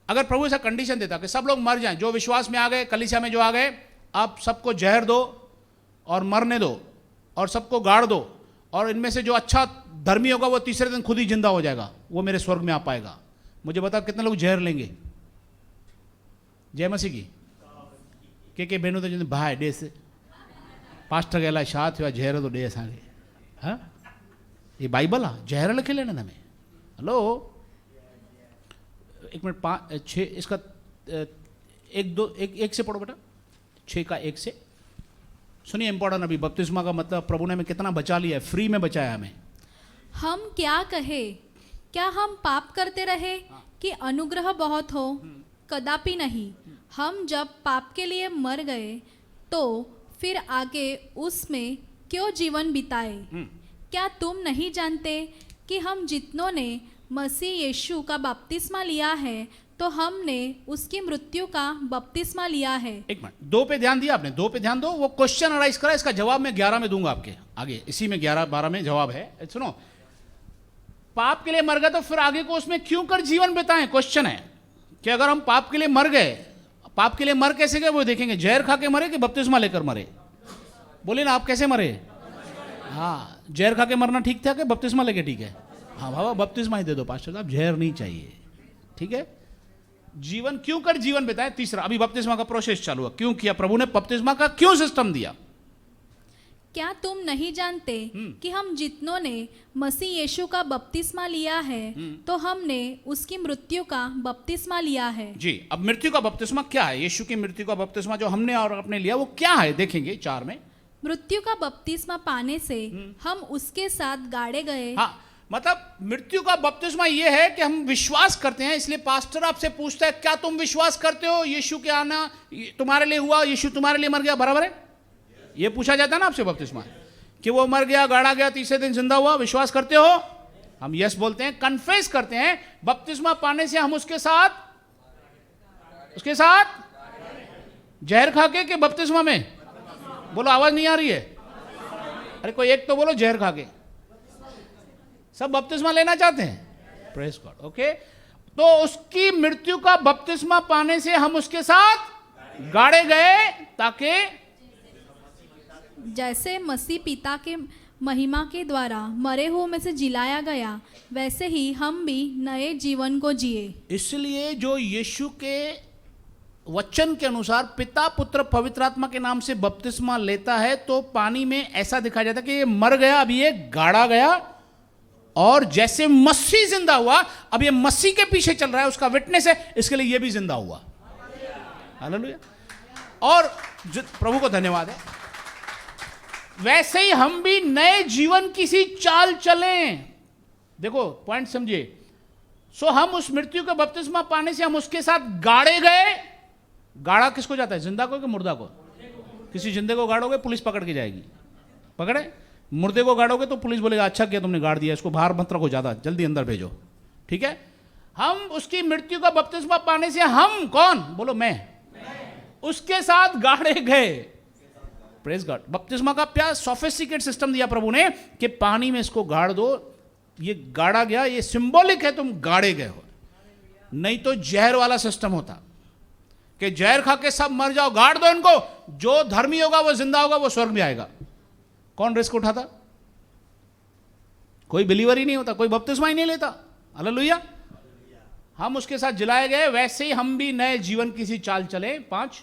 अगर प्रभु ऐसा कंडीशन देता कि सब लोग मर जाएं, जो विश्वास में आ गए, कलीसिया में जो आ गए, आप सबको जहर दो और मरने दो और सबको गाड़ दो, और इनमें से जो अच्छा धर्मी होगा वो तीसरे दिन खुद ही जिंदा हो जाएगा, वो मेरे स्वर्ग में आ पाएगा। मुझे बता कितने लोग जहर लेंगे? जय मसीह की। के बहनों तो जिन भाई डे से पास्टर गेला शाह हुआ जहर तो डे असांखे। हाँ, ये बाइबल आहे, जहर लिखे लेना हमें। हेलो, 1 मिनट, 5 6 इसका 1 2 1 से पढ़ो बेटा, 6 का 1 से। सुनिए, इंपॉर्टेंट। अभी बपतिस्मा का मतलब प्रभु ने हमें कितना बचा लिया है, फ्री में बचाया हमें। हम क्या कहे? क्या हम पाप करते रहे कि अनुग्रह बहुत हो? कदापि नहीं। हम जब पाप के लिए मर गए, तो फिर आगे उसमें क्यों जीवन बिताए? क्या तुम नहीं जानते कि हम जितनों ने मसीह यीशु का बपतिस्मा लिया है तो हमने उसकी मृत्यु का बपतिस्मा लिया है। एक मिनट, 2 पे ध्यान दिया आपने, 2 पे ध्यान दो। वो क्वेश्चन अराइज करा, इसका जवाब मैं 11 में दूंगा आपके आगे, इसी में 11-12 में जवाब है। सुनो, पाप के लिए मर गए तो फिर आगे को उसमें क्यों कर जीवन बिताएं? क्वेश्चन है कि अगर हम पाप के लिए मर गए, पाप के लिए मर कैसे गए वो देखेंगे। जहर खा के मरे कि बपतिस्मा लेकर मरे? बोले ना, आप कैसे मरे? हाँ, जहर खा के मरना ठीक था कि बपतिस्मा लेके ठीक है? हाँ बाबा, बपतिस्मा ही दे दो पास्टर साहब, जहर नहीं चाहिए। ठीक है, जीवन क्यों कर जीवन बिताए। तीसरा, अभी बपतिस्मा का प्रोसेस चालू है। क्यों किया प्रभु ने बपतिस्मा का, क्यों सिस्टम दिया? क्या तुम नहीं जानते कि हम जितनों ने मसीह यीशु का बपतिस्मा लिया है तो हमने उसकी मृत्यु का बपतिस्मा लिया है। जी, अब मृत्यु का बपतिस्मा क्या है? यीशु की मृत्यु का बपतिस्मा जो हमने और अपने लिया वो क्या है, देखेंगे 4 में। मृत्यु का बपतिस्मा पाने से हम उसके साथ गाड़े गए। हाँ, मतलब मृत्यु का बपतिस्मा ये है कि हम विश्वास करते हैं। इसलिए पास्टर आपसे पूछता है, क्या तुम विश्वास करते हो यीशु के आना तुम्हारे लिए हुआ, यीशु तुम्हारे लिए मर गया? बराबर है, ये पूछा जाता है ना आपसे बपतिस्मा, कि वो मर गया, गाड़ा गया, तीसरे दिन जिंदा हुआ। विश्वास करते हो? हम यस बोलते हैं, कन्फेस करते हैं। बपतिस्मा पाने से हम उसके साथ जहर खा के बपतिस्मा में? बोलो, आवाज नहीं आ रही है। अरे कोई एक तो बोलो, जहर खा के। सब बपतिस्मा लेना चाहते हैं, प्रेज गॉड। ओके, तो उसकी मृत्यु का बपतिस्मा पाने से हम उसके साथ गाड़े गए, ताकि जैसे मसीह पिता के महिमा के द्वारा मरे हुओं में से जिलाया गया, वैसे ही हम भी नए जीवन को जिए। इसलिए जो यीशु के वचन के अनुसार पिता, पुत्र, पवित्र आत्मा के नाम से बपतिस्मा लेता है तो पानी में ऐसा दिखाया जाता है कि ये मर गया, अब ये गाड़ा गया, और जैसे मसीह जिंदा हुआ, अब ये मसीह के पीछे चल रहा है, उसका विटनेस है, इसके लिए ये भी जिंदा हुआ। हालेलुया। और प्रभु को धन्यवाद है। वैसे ही हम भी नए जीवन की सी चाल चलें। देखो पॉइंट समझिए। सो हम उस मृत्यु का बपतिस्मा पाने से हम उसके साथ गाड़े गए। गाड़ा किसको जाता है, जिंदा को कि मुर्दा को? किसी जिंदे को गाड़ोगे पुलिस पकड़ के जाएगी, पकड़े। मुर्दे को गाड़ोगे तो पुलिस बोलेगा अच्छा किया तुमने गाड़ दिया, इसको बाहर मत रखो, ज्यादा जल्दी अंदर भेजो। ठीक है, हम उसकी मृत्यु का बपतिस्मा पाने से हम कौन? बोलो, मैं उसके साथ गाड़े गए। Praise God. बपतिस्मा का क्या सोफिस्टिकेट सिस्टम दिया प्रभु ने कि पानी में इसको गाड़ दो, ये गाड़ा गया, ये सिंबॉलिक है तुम गाड़े गए हो। नहीं तो जहर वाला सिस्टम होता कि जहर खा के सब मर जाओ, गाड़ दो इनको, जो धर्मी होगा वो जिंदा होगा, वो स्वर्ग में आएगा। कौन रिस्क उठाता? कोई बिलीवर ही नहीं होता, कोई बपतिस्मा ही नहीं लेता। हालेलुया। हम उसके साथ जिलाए गए, वैसे ही हम भी नए जीवन की सी चाल चले। 5,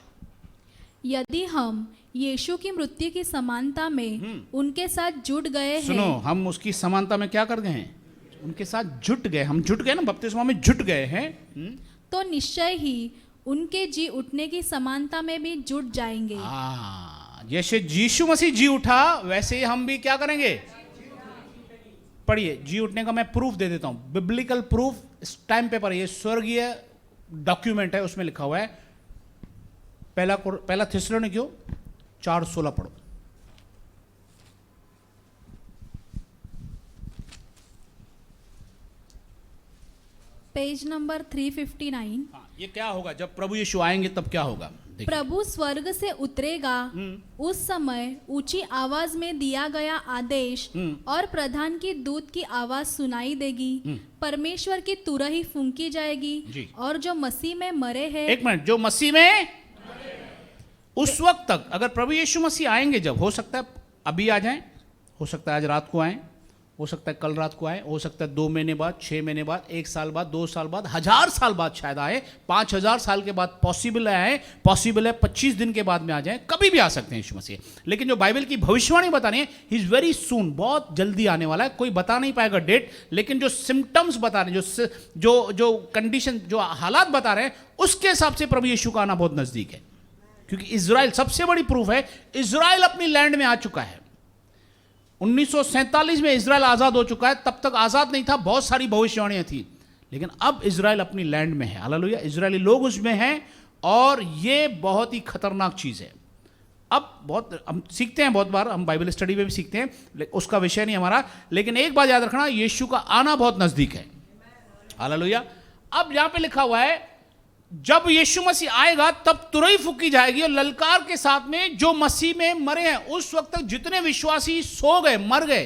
यदि हम यीशु की मृत्यु की समानता में उनके साथ जुट गए हैं। सुनो, हम उसकी समानता में क्या कर गए हैं? उनके साथ जुट गए। हम जुट गए ना, बपतिस्मा में जुट गए हैं। तो निश्चय ही उनके जी उठने की समानता में भी जुट जाएंगे। जैसे यीशु मसीह जी उठा, वैसे ही हम भी क्या करेंगे? पढ़िए, जी उठने का मैं प्रूफ दे देता हूं, बिब्लिकल प्रूफ। इस टाइम पे पढ़िए, स्वर्गीय डॉक्यूमेंट है, उसमें लिखा हुआ है। पहला थिस्सलुनीकियों 4:16 पढ़ो। Page number 359। ये क्या होगा जब प्रभु यीशु आएंगे, तब क्या होगा? प्रभु स्वर्ग से उतरेगा, उस समय ऊंची आवाज में दिया गया आदेश और प्रधान की दूत की आवाज सुनाई देगी। परमेश्वर की तुरही फूंकी जाएगी, और जो मसीह में मरे हैं। एक मिनट, जो मसीह में, उस वक्त तक अगर प्रभु यीशु मसीह आएंगे, जब हो सकता है अभी आ जाएं, हो सकता है आज रात को आएं, हो सकता है कल रात को आए, हो सकता है 2 महीने बाद, 6 महीने बाद, 1 साल बाद, 2 साल बाद, 1000 साल बाद शायद आए, 5000 साल के बाद पॉसिबल है, पॉसिबल है 25 दिन के बाद में आ जाए, कभी भी आ सकते हैं यीशु मसीह। लेकिन जो बाइबल की भविष्यवाणी बतानी है, ही इज वेरी सून, बहुत जल्दी आने वाला है। कोई बता नहीं पाएगा डेट, लेकिन जो सिम्टम्स बता रहे हैं, जो कंडीशन, जो हालात बता रहे हैं, उसके हिसाब से प्रभु यीशु का आना बहुत नजदीक है। क्योंकि इजराइल, सबसे बड़ी प्रूफ है, इजराइल अपनी लैंड में आ चुका है। 1947 में इजराइल आजाद हो चुका है, तब तक आजाद नहीं था, बहुत सारी भविष्यवाणियां थी, लेकिन अब इजराइल अपनी लैंड में है। हालेलुया। इजरायली लोग उसमें हैं, और ये बहुत ही खतरनाक चीज है। अब बहुत हम सीखते हैं, बहुत बार हम बाइबल स्टडी में भी सीखते हैं, उसका विषय नहीं हमारा, लेकिन एक बात याद रखना, यीशु का आना बहुत नजदीक है। हालेलुया। अब यहां पे लिखा हुआ है जब यीशु मसीह आएगा तब तुरही फूकी जाएगी और ललकार के साथ में जो मसीह में मरे हैं। उस वक्त तक जितने विश्वासी सो गए, मर गए,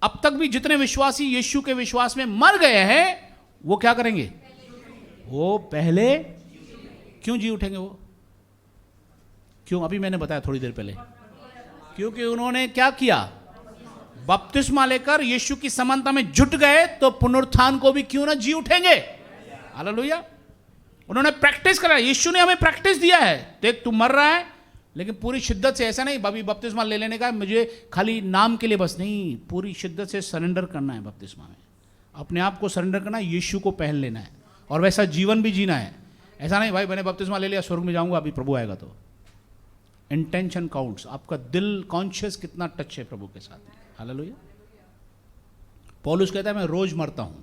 अब तक भी जितने विश्वासी यीशु के विश्वास में मर गए हैं वो क्या करेंगे? वो पहले क्यों जी उठेंगे? वो क्यों? अभी मैंने बताया थोड़ी देर पहले, क्योंकि उन्होंने क्या किया? बपतिस्मा लेकर यीशु की समानता में जुट गए, तो पुनरुत्थान को भी क्यों ना जी उठेंगे। हालेलुया। उन्होंने प्रैक्टिस करा। यीशु ने हमें प्रैक्टिस दिया है। देख तू मर रहा है लेकिन पूरी शिद्दत से, ऐसा नहीं अभी बपतिस्मा ले लेने का मुझे खाली नाम के लिए बस नहीं, पूरी शिद्दत से सरेंडर करना है। बपतिस्मा में अपने आप को सरेंडर करना है, यीशु को पहन लेना है और वैसा जीवन भी जीना है। ऐसा नहीं भाई मैंने बपतिस्मा ले लिया स्वर्ग में जाऊंगा अभी प्रभु आएगा तो। Intention counts. आपका दिल कॉन्शियस कितना टच है प्रभु के साथ। हालेलुया। पौलुस कहता है मैं रोज मरता हूं,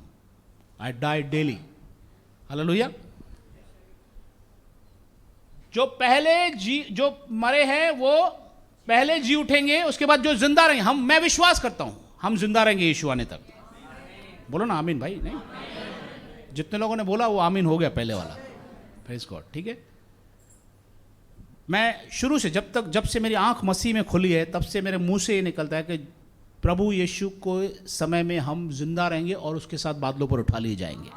आई डाई डेली। हालेलुया। जो मरे हैं वो पहले जी उठेंगे, उसके बाद जो जिंदा रहेंगे, मैं विश्वास करता हूं हम जिंदा रहेंगे यीशु आने तक। बोलो ना आमीन भाई। नहीं, जितने लोगों ने बोला वो आमीन हो गया पहले वाला। Praise God. ठीक है। मैं शुरू से जब से मेरी आंख मसीह में खुली है तब से मेरे मुंह से ये निकलता है कि प्रभु यीशु को समय में हम जिंदा रहेंगे और उसके साथ बादलों पर उठा लिए जाएंगे।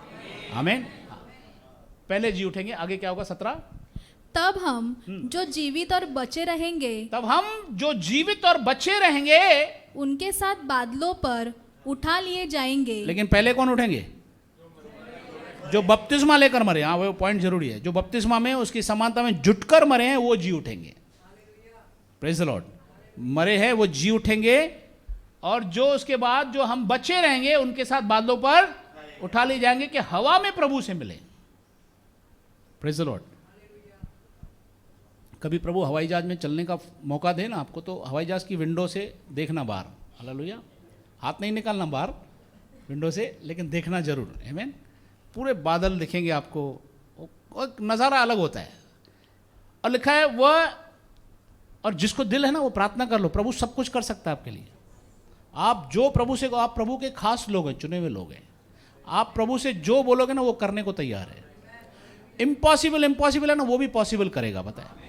आमीन। पहले जी उठेंगे। आगे क्या होगा? 17। तब हम जो जीवित और बचे रहेंगे उनके साथ बादलों पर उठा लिए जाएंगे। लेकिन पहले कौन उठेंगे? जो बपतिस्मा लेकर मरे। हाँ वो पॉइंट जरूरी है। जो बपतिस्मा में उसकी समानता में जुटकर मरे हैं वो जी उठेंगे। Praise the Lord. मरे हैं वो जी उठेंगे और जो उसके बाद जो हम बचे रहेंगे उनके साथ बादलों पर उठा लिए जाएंगे कि हवा में प्रभु से मिले। Praise the Lord. कभी प्रभु हवाई जहाज में चलने का मौका दे ना आपको, तो हवाई जहाज की विंडो से देखना बाहर। हालेलुया। हाथ नहीं निकालना बाहर विंडो से, लेकिन देखना जरूर। आमीन। पूरे बादल दिखेंगे आपको, एक नज़ारा अलग होता है। और लिखा है वह, और जिसको दिल है ना वो प्रार्थना कर लो, प्रभु सब कुछ कर सकता है आपके लिए। आप जो प्रभु से, आप प्रभु के खास लोग हैं, चुने हुए लोग हैं। आप प्रभु से जो बोलोगे ना वो करने को तैयार है। इम्पॉसिबल है ना, वो भी पॉसिबल करेगा। बताए।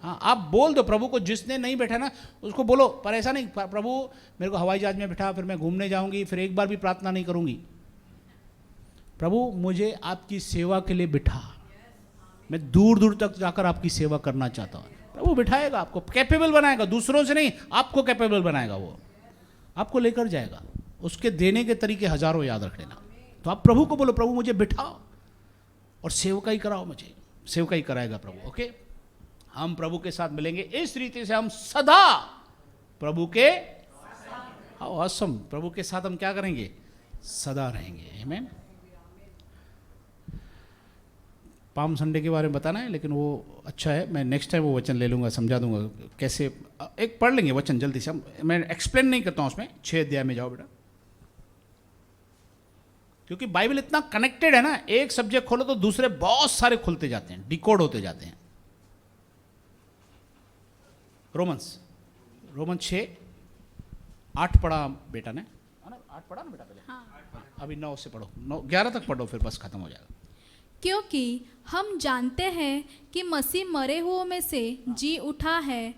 हाँ, आप बोल दो प्रभु को। जिसने नहीं बैठा ना उसको बोलो, पर ऐसा नहीं प्रभु मेरे को हवाई जहाज में बिठा, फिर मैं घूमने जाऊंगी, फिर एक बार भी प्रार्थना नहीं करूंगी। प्रभु मुझे आपकी सेवा के लिए बिठा, मैं दूर दूर तक जाकर आपकी सेवा करना चाहता हूँ। प्रभु बिठाएगा, आपको कैपेबल बनाएगा। दूसरों से नहीं, आपको कैपेबल बनाएगा। वो आपको लेकर जाएगा। उसके देने के तरीके हजारों याद रख लेना। तो आप प्रभु को बोलो प्रभु मुझे बिठाओ और सेवकाई कराओ मुझे। सेवकाई कराएगा प्रभु। ओके। हम प्रभु के साथ मिलेंगे। इस रीति से हम सदा प्रभु के असम प्रभु के साथ हम क्या करेंगे? सदा रहेंगे। आमीन। पाम संडे के बारे में बताना है, लेकिन वो अच्छा है, मैं नेक्स्ट टाइम वो वचन ले लूँगा, समझा दूंगा कैसे। एक पढ़ लेंगे वचन जल्दी से। मैं एक्सप्लेन नहीं करता हूँ उसमें। 6 अध्याय में जाओ बेटा, क्योंकि बाइबल इतना कनेक्टेड है ना। एक सब्जेक्ट खोलो तो दूसरे बहुत सारे खुलते जाते हैं, डिकोड होते जाते हैं। रोमन 6:8 पढ़ा बेटा ने, 8 पढ़ा ना बेटा पहले? हाँ। अभी 9 से पढ़ो, 11 तक पढ़ो, फिर बस खत्म हो जाएगा। क्योंकि हम जानते हैं कि मसीह मरे हुओं में से जी उठा है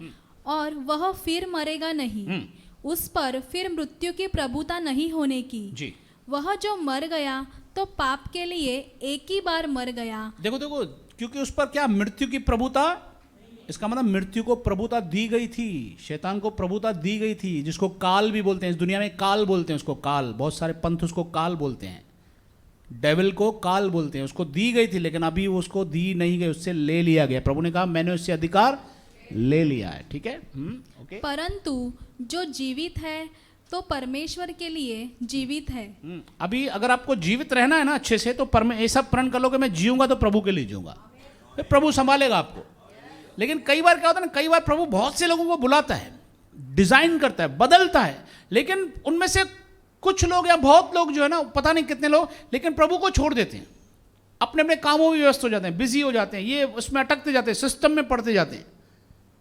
और वह फिर मरेगा नहीं। उस पर फिर मृत्यु की प्रभुता नहीं होने की। जी। वह जो मर गया तो पाप के लिए एक ही बार मर गया। देखो, क्योंकि उस पर क्या मृत्यु की प्रभुता, इसका मतलब मृत्यु को प्रभुता दी गई थी, शैतान को प्रभुता दी गई थी, जिसको काल भी बोलते हैं। इस दुनिया में काल बोलते हैं उसको, काल। बहुत सारे पंथ उसको काल बोलते हैं। डेविल को काल बोलते हैं। उसको दी गई थी, लेकिन अभी उसको दी नहीं गई, उससे ले लिया गया। प्रभु ने कहा मैंने उससे अधिकार ले लिया है। ठीक है। ओके। परंतु जो जीवित है तो परमेश्वर के लिए जीवित है। अभी अगर आपको जीवित रहना है ना अच्छे से, तो ऐसा प्रण कर लो कि मैं जीऊंगा तो प्रभु के लिए जीऊंगा, फिर प्रभु संभालेगा आपको। लेकिन कई बार क्या होता है ना, कई बार प्रभु बहुत से लोगों को बुलाता है, डिजाइन करता है, बदलता है, लेकिन उनमें से कुछ लोग या बहुत लोग जो है ना, पता नहीं कितने लोग, लेकिन प्रभु को छोड़ देते हैं। अपने अपने कामों में व्यस्त हो जाते हैं, बिजी हो जाते हैं, ये उसमें अटकते जाते हैं, सिस्टम में पड़ते जाते हैं।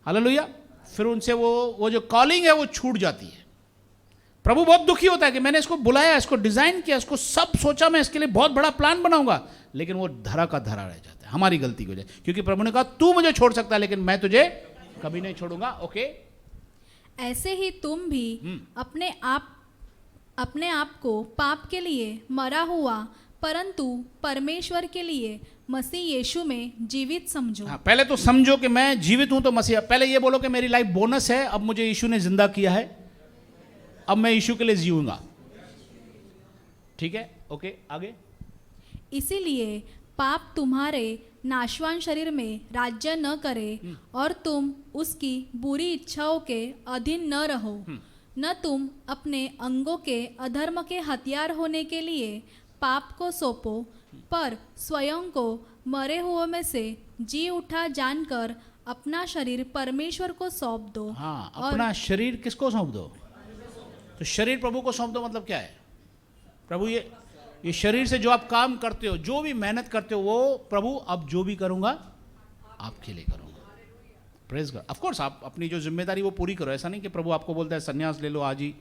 हालेलुया। फिर उनसे वो जो कॉलिंग है वो छूट जाती है। प्रभु बहुत दुखी होता है कि मैंने इसको बुलाया, इसको डिजाइन किया, इसको सब सोचा, मैं इसके लिए बहुत बड़ा प्लान बनाऊंगा, लेकिन वो धरा का धरा रह जाता है हमारी गलती की वजह, क्योंकि प्रभु ने कहा तू मुझे छोड़ सकता है लेकिन मैं तुझे कभी नहीं छोड़ूंगा। ओके, ऐसे ही तुम भी अपने आप को पाप के लिए मरा हुआ परंतु परमेश्वर के लिए मसीह यीशु में जीवित समझो। हाँ, पहले तो समझो कि मैं जीवित हूं तो मसीह, पहले ये बोलो कि मेरी लाइफ बोनस है, अब मुझे यीशु ने जिंदा किया है, अब मैं यीशु के लिए जीऊंगा। ठीक है, ओके, आगे। इसीलिए पाप तुम्हारे नाशवान शरीर में राज्य न करे और तुम उसकी बुरी इच्छाओं के अधीन न रहो। न तुम अपने अंगों के अधर्म के हथियार होने के लिए पाप को सौंपो, पर स्वयं को मरे हुए में से जी उठा जानकर अपना शरीर परमेश्वर को सौंप दो। हाँ, अपना शरीर किसको सौंप दो? तो शरीर प्रभु को सौंप दो मतलब क्या है? प्रभु ये शरीर से जो आप काम करते हो, जो भी मेहनत करते हो, वो प्रभु अब जो भी करूंगा आपके लिए करूंगा। Praise God. ऑफ कोर्स आप अपनी जो जिम्मेदारी वो पूरी करो, ऐसा नहीं कि प्रभु आपको बोलता है संन्यास ले लो आज ही,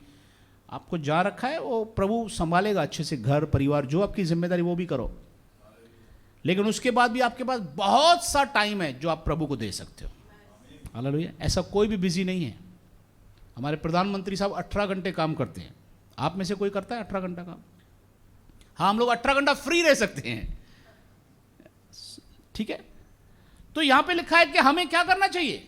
आपको जहाँ रखा है वो प्रभु संभालेगा अच्छे से, घर परिवार जो आपकी जिम्मेदारी वो भी करो, लेकिन उसके बाद भी आपके पास बहुत सा टाइम है जो आप प्रभु को दे सकते हो। हालेलुया। ऐसा कोई भी बिजी नहीं है। हमारे प्रधानमंत्री साहब 18 घंटे काम करते हैं, आप में से कोई करता है 18 घंटा काम? हाँ, हम लोग 18 घंटा फ्री रह सकते हैं, ठीक है। तो यहां पे लिखा है कि हमें क्या करना चाहिए?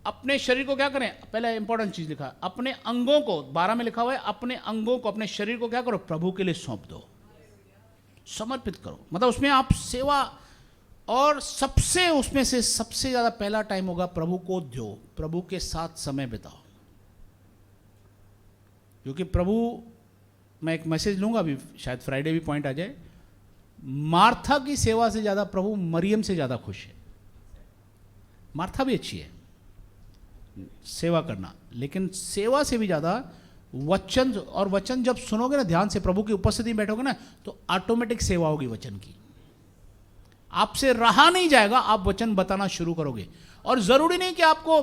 अपने शरीर को क्या करें? पहले इंपॉर्टेंट चीज लिखा है, अपने अंगों को, 12 में लिखा हुआ है, अपने अंगों को, अपने शरीर को क्या करो? प्रभु के लिए सौंप दो, समर्पित करो। मतलब उसमें आप सेवा, और सबसे उसमें से सबसे ज्यादा पहला टाइम होगा प्रभु को दो, प्रभु के साथ समय बिताओ। क्योंकि प्रभु, मैं एक मैसेज लूंगा अभी, शायद फ्राइडे भी पॉइंट आ जाए, मार्था की सेवा से ज्यादा प्रभु मरियम से ज्यादा खुश है। मार्था भी अच्छी है सेवा करना, लेकिन सेवा से भी ज्यादा वचन, और वचन जब सुनोगे ना ध्यान से, प्रभु की उपस्थिति में बैठोगे ना, तो ऑटोमेटिक सेवा होगी वचन की, आपसे रहा नहीं जाएगा, आप वचन बताना शुरू करोगे। और जरूरी नहीं कि आपको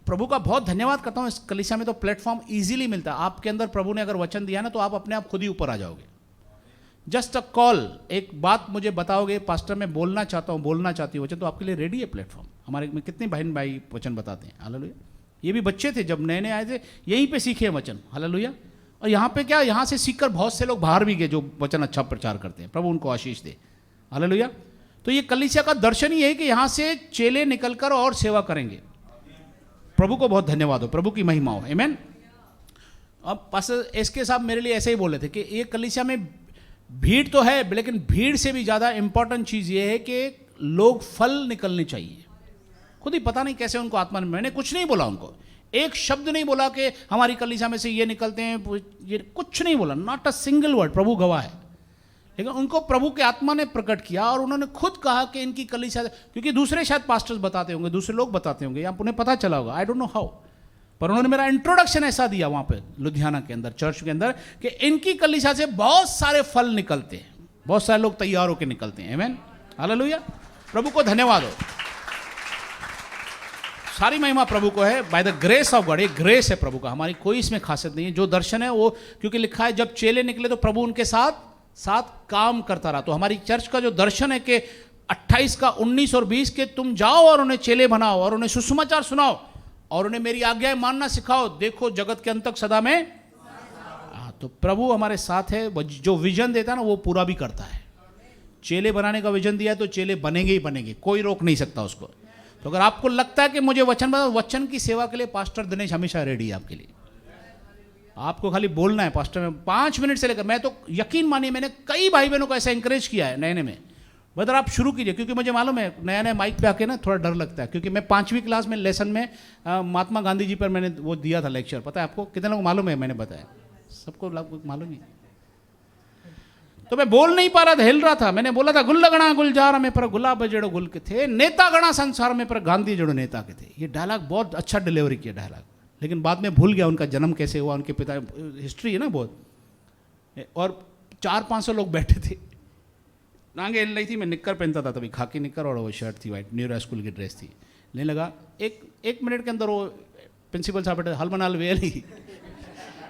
प्रभु का बहुत धन्यवाद करता हूं, इस कलीसिया में तो प्लेटफॉर्म इजीली मिलता है। आपके अंदर प्रभु ने अगर वचन दिया ना, तो आप अपने आप खुद ही ऊपर आ जाओगे। जस्ट अ कॉल, एक बात मुझे बताओगे, पास्टर मैं बोलना चाहता हूं, बोलना चाहती हूँ वचन, तो आपके लिए रेडी है प्लेटफॉर्म। हमारे में कितने बहन भाई वचन बताते हैं, हालेलुया। ये भी बच्चे थे जब नए नए आए थे, यहीं पे सीखे हैं वचन, हालेलुया। और यहाँ पे क्या, यहाँ से सीखकर बहुत से लोग बाहर भी गए जो वचन अच्छा प्रचार करते हैं, प्रभु उनको आशीष दे, हालेलुया। तो ये कलीसिया का दर्शन ही है कि यहाँ से चेले निकलकर और सेवा करेंगे। प्रभु को बहुत धन्यवाद हो, प्रभु की महिमा हो, आमीन। अब पास्टर एसके साहब मेरे लिए ऐसे ही बोले थे कि ये कलीसिया में भीड़ तो है, लेकिन भीड़ से भी ज़्यादा इंपॉर्टेंट चीज़ ये है कि लोग फल निकलने चाहिए। खुद ही पता नहीं कैसे उनको आत्मा ने, मैंने कुछ नहीं बोला उनको, एक शब्द नहीं बोला कि हमारी कलीसिया में से ये निकलते हैं, ये कुछ नहीं बोला, नॉट अ सिंगल वर्ड, प्रभु गवाह है। लेकिन उनको प्रभु के आत्मा ने प्रकट किया और उन्होंने खुद कहा कि इनकी कलीसिया, क्योंकि दूसरे शायद पास्टर्स बताते होंगे, दूसरे लोग बताते होंगे, या उन्हें पता चला होगा, आई डोंट नो हाउ, पर उन्होंने मेरा इंट्रोडक्शन ऐसा दिया वहाँ पे लुधियाना के अंदर, चर्च के अंदर, कि इनकी कलीसिया से बहुत सारे फल निकलते हैं, बहुत सारे लोग तैयार होकर निकलते हैं, आमीन, हालेलुया। प्रभु को धन्यवाद हो, सारी महिमा प्रभु को है, by the grace of God. एक ग्रेस है प्रभु का, हमारी कोई इसमें खासियत नहीं है। जो दर्शन है वो, क्योंकि लिखा है जब चेले निकले तो प्रभु उनके साथ काम करता रहा। तो हमारी चर्च का जो दर्शन है कि 28 का 19 और 20 के तुम जाओ और उन्हें चेले बनाओ और उन्हें सुसमाचार सुनाओ और उन्हें मेरी आज्ञाएं मानना सिखाओ, देखो जगत के अंत तक सदा में। तो प्रभु हमारे साथ है, जो विजन देता है ना वो पूरा भी करता है। चेले बनाने का विजन दिया है तो चेले बनेंगे ही बनेंगे, कोई रोक नहीं सकता उसको। तो अगर आपको लगता है कि मुझे वचन बताओ, वचन की सेवा के लिए पास्टर दिनेश हमेशा रेडी है आपके लिए। आपको खाली बोलना है, पास्टर में 5 मिनट से लेकर, मैं तो यकीन मानिए मैंने कई भाई बहनों को ऐसा इंकरेज किया है नए में, बदर आप शुरू कीजिए, क्योंकि मुझे मालूम है नया नया माइक पे आके ना थोड़ा डर लगता है। क्योंकि मैं 5वीं क्लास में लेसन में महात्मा गांधी जी पर मैंने वो दिया था लेक्चर, पता है आपको? कितने लोग मालूम है? मैंने बताया, सबको मालूम ही। तो मैं बोल नहीं पा रहा था, हिल रहा था। मैंने बोला था गुल्लगणा गुलजार में पर गुलाब जड़ो गुल के थे, नेता गणा संसार में पर गांधी जड़ो नेता के थे। ये डायलॉग बहुत अच्छा डिलीवरी किया डायलॉग, लेकिन बाद में भूल गया उनका जन्म कैसे हुआ, उनके पिता, हिस्ट्री है ना बहुत। और 400-500 लोग बैठे थे, नांगे हिल रही थी, मैं निक्कर पहनता था तभी, खाकी निक्कर और वो शर्ट थी वाइट, न्यू स्कूल की ड्रेस थी। लेने लगा, एक मिनट के अंदर वो प्रिंसिपल साहब बैठे, हल मनाल वेली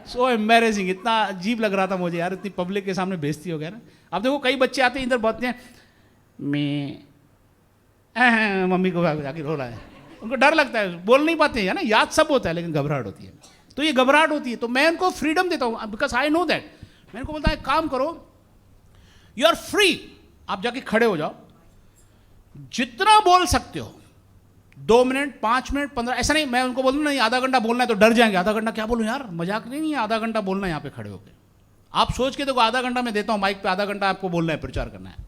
सो एम्बेरेसिंग, इतना अजीब लग रहा था मुझे यार, इतनी पब्लिक के सामने बेइज्जती हो गया ना। अब देखो कई बच्चे आते हैं इधर बोलते हैं मैं मम्मी को जाके रो रहा है, उनको डर लगता है, बोल नहीं पाते हैं ना, याद सब होता है लेकिन घबराहट होती है। तो ये घबराहट होती है, तो मैं उनको फ्रीडम देता हूँ बिकॉज आई नो दैट। मैं उनको बोलता है काम करो, यू आर फ्री, आप जाके खड़े हो जाओ, जितना बोल सकते हो 2 मिनट 5 मिनट 15, ऐसा नहीं मैं उनको बोलूँ नहीं आधा घंटा बोलना है तो डर जाएंगे, आधा घंटा क्या बोलूँ यार, मजाक नहीं है, आधा घंटा बोलना है यहाँ पे खड़े होकर। आप सोच के देखो आधा घंटा मैं देता हूँ माइक पे, आधा घंटा आपको बोलना है, प्रचार करना है।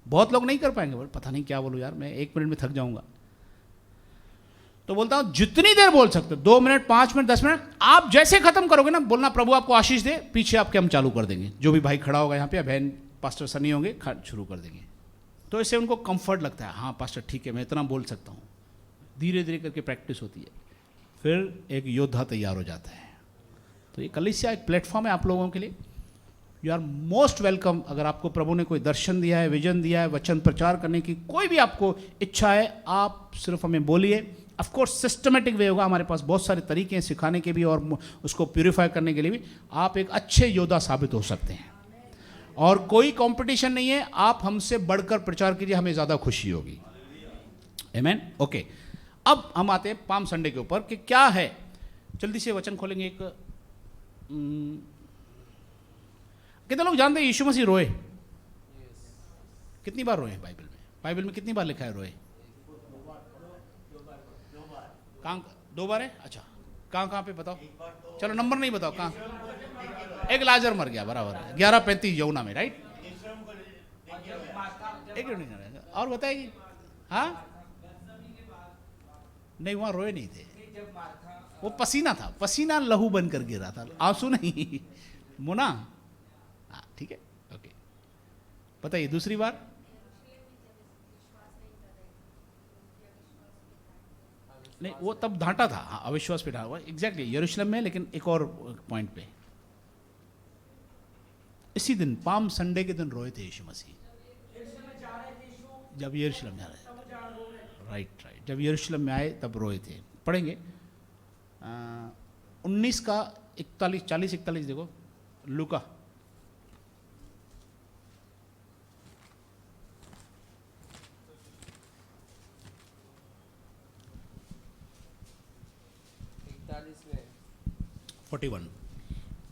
बहुत लोग नहीं कर पाएंगे, बोल पता नहीं क्या बोलूँ यार, मैं 1 मिनट में थक जाऊंगा। तो बोलता हूँ जितनी देर बोल सकते हो, 2 मिनट 5 मिनट 10 मिनट, आप जैसे खत्म करोगे ना बोलना प्रभु आपको आशीष दे, पीछे आपके हम चालू कर देंगे, जो भी भाई खड़ा होगा यहाँ पे या बहन पास्टर सनी होंगे शुरू कर देंगे। तो इससे उनको कंफर्ट लगता है, हाँ पास्टर ठीक है मैं इतना बोल सकता हूँ। धीरे धीरे करके प्रैक्टिस होती है, फिर एक योद्धा तैयार हो जाता है। तो ये कलीसिया एक प्लेटफॉर्म है आप लोगों के लिए, यू आर मोस्ट वेलकम। अगर आपको प्रभु ने कोई दर्शन दिया है, विजन दिया है, वचन प्रचार करने की कोई भी आपको इच्छा है, आप सिर्फ हमें बोलिए। ऑफ कोर्स सिस्टमेटिक वे होगा, हमारे पास बहुत सारे तरीके हैं सिखाने के भी और उसको प्यूरिफाई करने के लिए भी। आप एक अच्छे योद्धा साबित हो सकते हैं और कोई कंपटीशन नहीं है, आप हमसे बढ़कर प्रचार कीजिए, हमें ज़्यादा खुशी होगी। आमीन। ओके, अब हम आते हैं पाम संडे के ऊपर कि क्या है। जल्दी से वचन खोलेंगे। एक कितने लोग जानते हैं यीशु मसीह रोए? कितनी बार रोए बाइबल में? बाइबल में कितनी बार लिखा है रोए? कहाँ? 2 बार है। अच्छा, कहाँ पे बताओ? चलो नंबर नहीं बताओ कहाँ। एक लाजर मर गया, बराबर है, 11:35 यमुना में, राइट। एक मिनट और बताएगी। हाँ नहीं, वहां रोए नहीं थे, वो पसीना था, पसीना लहू बनकर गिर रहा था, आंसू नहीं। मुना, हाँ ठीक है, ओके। बताइए दूसरी बार। नहीं वो तब डांटा था, हाँ अविश्वास पे डांटा हुआ, एग्जैक्टली यरूशलेम में, लेकिन एक और पॉइंट पे इसी दिन पाम संडे के दिन रोए थे यीशु मसीह, जब यरूशलेम जा रहे थे। राइट, जब यरूशलेम में आए तब रोए थे। पढ़ेंगे 19 का 41 40 41 देखो लूका। में 41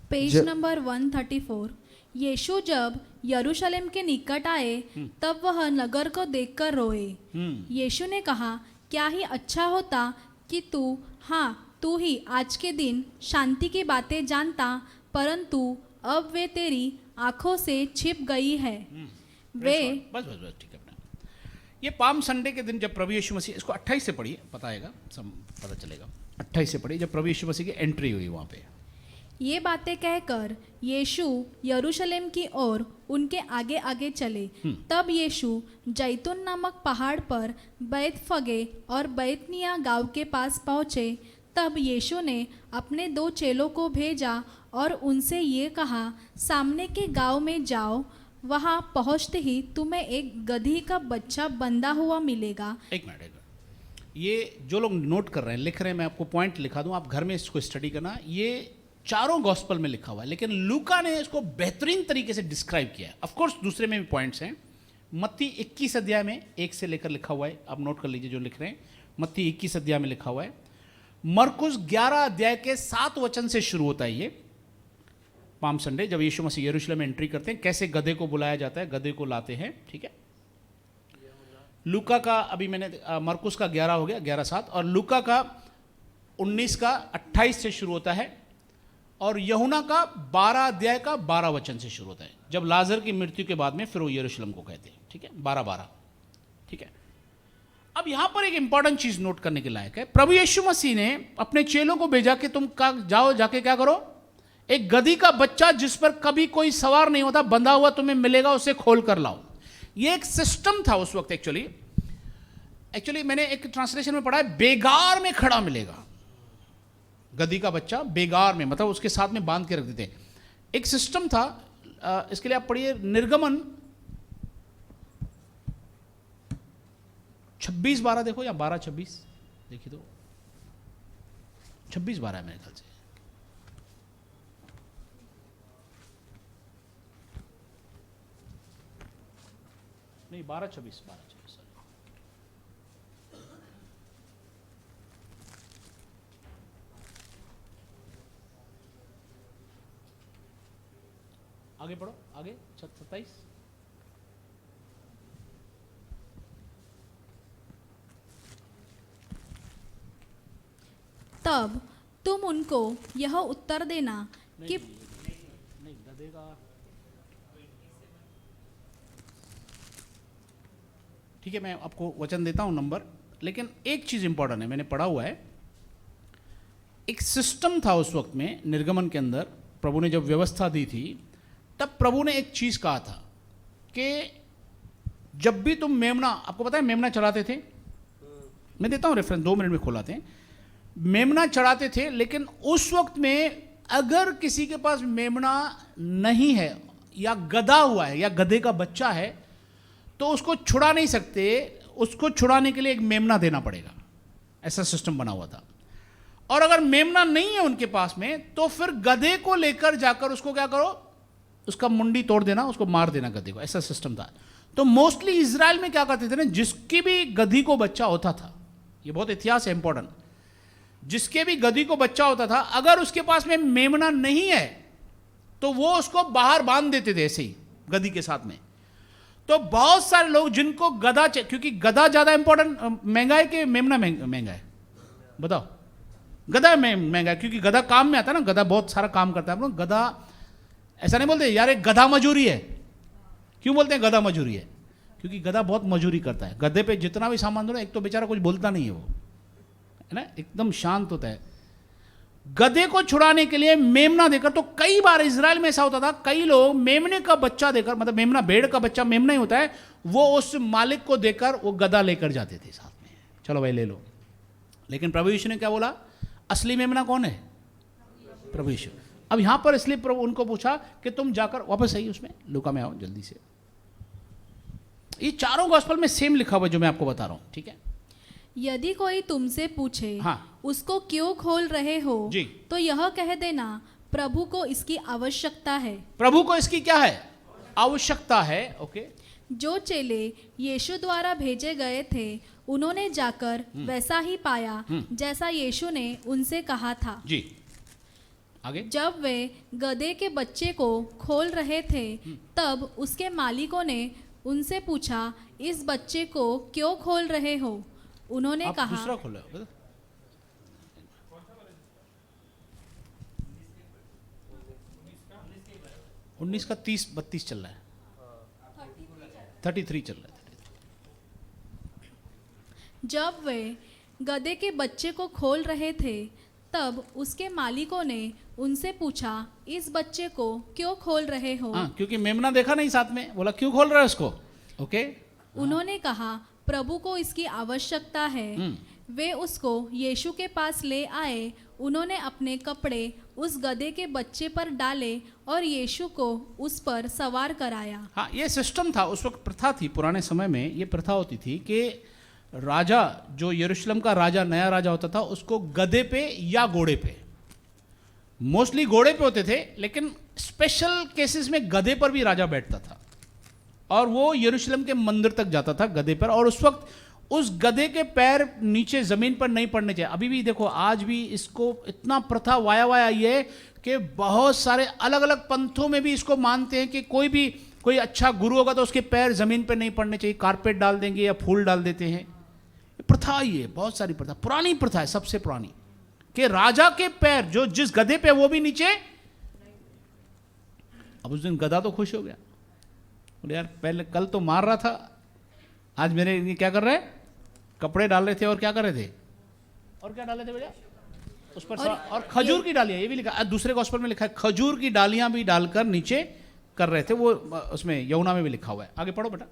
पेज नंबर 134। यीशु जब यरूशलेम के निकट आए तब वह नगर को देखकर रोए। यीशु ने कहा, क्या ही अच्छा होता कि तू ही आज के दिन शांति की बातें जानता, परंतु अब वे तेरी आंखों से छिप गई है। वे बस ठीक है। ये पाम संडे के दिन जब प्रभु यीशु मसीह, इसको 28 से पढ़िए, पता आएगा, सब पता चलेगा। 28 से पढ़िए, जब प्रभु यीशु मसीह की एंट्री हुई वहाँ पे। ये बातें कहकर यीशु यरूशलेम की ओर उनके आगे आगे चले। तब यीशु जैतून नामक पहाड़ पर बैतफगे और बैतनिया गांव के पास पहुँचे। तब यीशु ने अपने 2 चेलों को भेजा और उनसे ये कहा, सामने के गांव में जाओ, वहाँ पहुँचते ही तुम्हें एक गधी का बच्चा बंधा हुआ मिलेगा। एक मिनट, ये जो लोग नोट कर रहे हैं, लिख रहे हैं, मैं आपको पॉइंट लिखा दूं, आप घर में इसको स्टडी करना। ये चारों गॉस्पल में लिखा हुआ है, लेकिन लूका ने इसको बेहतरीन तरीके से डिस्क्राइब किया है। ऑफ कोर्स दूसरे में भी पॉइंट्स हैं। मत्ती 21 अध्याय में 1 से लेकर लिखा हुआ है, आप नोट कर लीजिए जो लिख रहे हैं। मत्ती 21 अध्याय में लिखा हुआ है। मरकुस 11 अध्याय के 7 वचन से शुरू होता है ये पाम संडे, जब यीशु मसीह यरूशलेम में एंट्री करते हैं, कैसे गधे को बुलाया जाता है, गधे को लाते हैं, ठीक है। लूका का अभी मैंने मरकुस का 11 हो गया, 11:7, और लूका का 19 का 28 से शुरू होता है, और यूहन्ना का 12 अध्याय का 12 वचन से शुरू होता है, जब लाजर की मृत्यु के बाद में फिर वो यरूशलेम को कहते हैं, ठीक है, 12-12, ठीक है। अब यहां पर एक इंपॉर्टेंट चीज नोट करने के लायक है। प्रभु यीशु मसीह ने अपने चेलों को भेजा कि तुम जाओ, जाके क्या करो, एक गधी का बच्चा जिस पर कभी कोई सवार नहीं होता, बंधा हुआ तुम्हें मिलेगा, उसे खोल कर लाओ। ये एक सिस्टम था उस वक्त। एक्चुअली मैंने एक ट्रांसलेशन में पढ़ा है, बेगार में खड़ा मिलेगा गधी का बच्चा, बेगार में, मतलब उसके साथ में बांध के रख देते। एक सिस्टम था। इसके लिए आप पढ़िए निर्गमन 26-12 देखो, या 12-26 देखिए, तो 26-12 है मेरे ख्याल से। नहीं 12-26 sorry। आगे पढ़ो, आगे 27। तब तुम उनको यह उत्तर देना कि नहीं गधे का, ठीक है मैं आपको वचन देता हूं नंबर, लेकिन एक चीज इंपॉर्टेंट है, मैंने पढ़ा हुआ है, एक सिस्टम था उस वक्त में निर्गमन के अंदर, प्रभु ने जब व्यवस्था दी थी तब प्रभु ने एक चीज कहा था कि जब भी तुम मेमना, आपको पता है मेमना चढ़ाते थे, मैं देता हूं रेफरेंस, 2 मिनट में खोलाते हैं, मेमना चढ़ाते थे, लेकिन उस वक्त में अगर किसी के पास मेमना नहीं है या गधा हुआ है या गधे का बच्चा है तो उसको छुड़ा नहीं सकते, उसको छुड़ाने के लिए एक मेमना देना पड़ेगा, ऐसा सिस्टम बना हुआ था। और अगर मेमना नहीं है उनके पास में तो फिर गधे को लेकर जाकर उसको क्या करो, उसका मुंडी तोड़ देना, उसको मार देना गधे को, ऐसा सिस्टम था। तो मोस्टली इजराइल में क्या करते थे ना, जिसकी भी गधी को बच्चा होता था, ये बहुत इतिहास है इंपॉर्टेंट, जिसके भी गधी को बच्चा होता था अगर उसके पास में मेमना नहीं है तो वो उसको बाहर बांध देते थे ऐसे ही गधी के साथ में। तो बहुत सारे लोग जिनको गधा, क्योंकि गधा ज्यादा इंपॉर्टेंट महंगा है कि मेमना महंगा है, बताओ? गधा महंगा है क्योंकि गधा काम में आता है ना, गधा बहुत सारा काम करता है। गधा ऐसा नहीं बोलते यार एक गधा मजूरी है, क्यों बोलते हैं गधा मजूरी है? क्योंकि गधा बहुत मजूरी करता है, गधे पे जितना भी सामान दो ना, एक तो बेचारा कुछ बोलता नहीं है वो, है ना, एकदम शांत होता है। गधे को छुड़ाने के लिए मेमना देकर, तो कई बार इजराइल में ऐसा होता था, कई लोग मेमने का बच्चा देकर, मतलब मेमना भेड़ का बच्चा मेमना ही होता है, वो उस मालिक को देकर वो गधा लेकर जाते थे साथ में, चलो भाई ले लो। लेकिन प्रभु यीशु ने क्या बोला, असली मेमना कौन है? प्रभु यीशु। अब यहां पर इसलिए प्रभु उनको पूछा कि तुम जाकर वापस आइए, उसमें लूका में आओ जल्दी से, ये चारों गॉस्पेल में सेम लिखा हुआ है जो मैं आपको बता रहा हूं, ठीक है? यदि कोई तुमसे पूछे हाँ। उसको क्यों खोल रहे हो, जी। तो यह कह देना प्रभु को इसकी आवश्यकता है। प्रभु को इसकी क्या है? आवश्यकता है। ओके। जो चेले यीशु द्वारा भेजे गए थे उन्होंने जाकर वैसा ही पाया जैसा यीशु ने उनसे कहा था। जी आगे। जब वे गधे के बच्चे को खोल रहे थे तब उसके मालिकों ने उनसे पूछा, इस बच्चे को क्यों खोल रहे हो? उन्होंने आप कहा, दूसरा खोलो, बता। 19 का 30-32 चल रहा है, 33 चल रहा है। जब वे गधे के बच्चे को खोल रहे थे तब उसके मालिकों ने उनसे पूछा, इस बच्चे को क्यों खोल रहे हो? हाँ, क्योंकि मेमना देखा नहीं साथ में, बोला क्यों खोल रहा है उसको? ओके। उन्होंने कहा, प्रभु को इसकी आवश्यकता है। वे उसको यीशु के पास ले आए, उन्होंने अपने कपड़े उस गधे के बच्चे पर डाले और यीशु को उस पर सवार कराया। हाँ, ये सिस्टम था उस वक्त, प्रथा थी पुराने समय में, ये प्रथा होती थी कि राजा, जो यरूशलेम का राजा, नया राजा होता था, उसको गधे पे या घोड़े पे, मोस्टली घोड़े पे होते थे, लेकिन स्पेशल केसेस में गधे पर भी राजा बैठता था और वो यरूशलेम के मंदिर तक जाता था गधे पर। और उस वक्त उस गधे के पैर नीचे जमीन पर नहीं पड़ने चाहिए। अभी भी देखो, आज भी इसको इतना प्रथा वाया ये कि बहुत सारे अलग अलग पंथों में भी इसको मानते हैं कि कोई अच्छा गुरु होगा तो उसके पैर जमीन पर नहीं पड़ने चाहिए, कारपेट डाल देंगे या फूल डाल देते हैं। प्रथा ये बहुत सारी प्रथा, पुरानी प्रथा है, सबसे पुरानी, कि राजा के पैर जो जिस गधे पे वो भी नीचे। अब उस दिन गधा तो खुश हो गया, बोले यार पहले कल तो मार रहा था, आज मेरे ये क्या कर रहे हैं, कपड़े डाल रहे थे और क्या कर रहे थे, और क्या डाले थे भैया उस पर, और खजूर की डालियां, ये भी लिखा, दूसरे गॉस्पेल में लिखा है खजूर की डालियां भी डालकर नीचे कर रहे थे, वो उसमें यूहन्ना में भी लिखा हुआ है। आगे पढ़ो बेटा।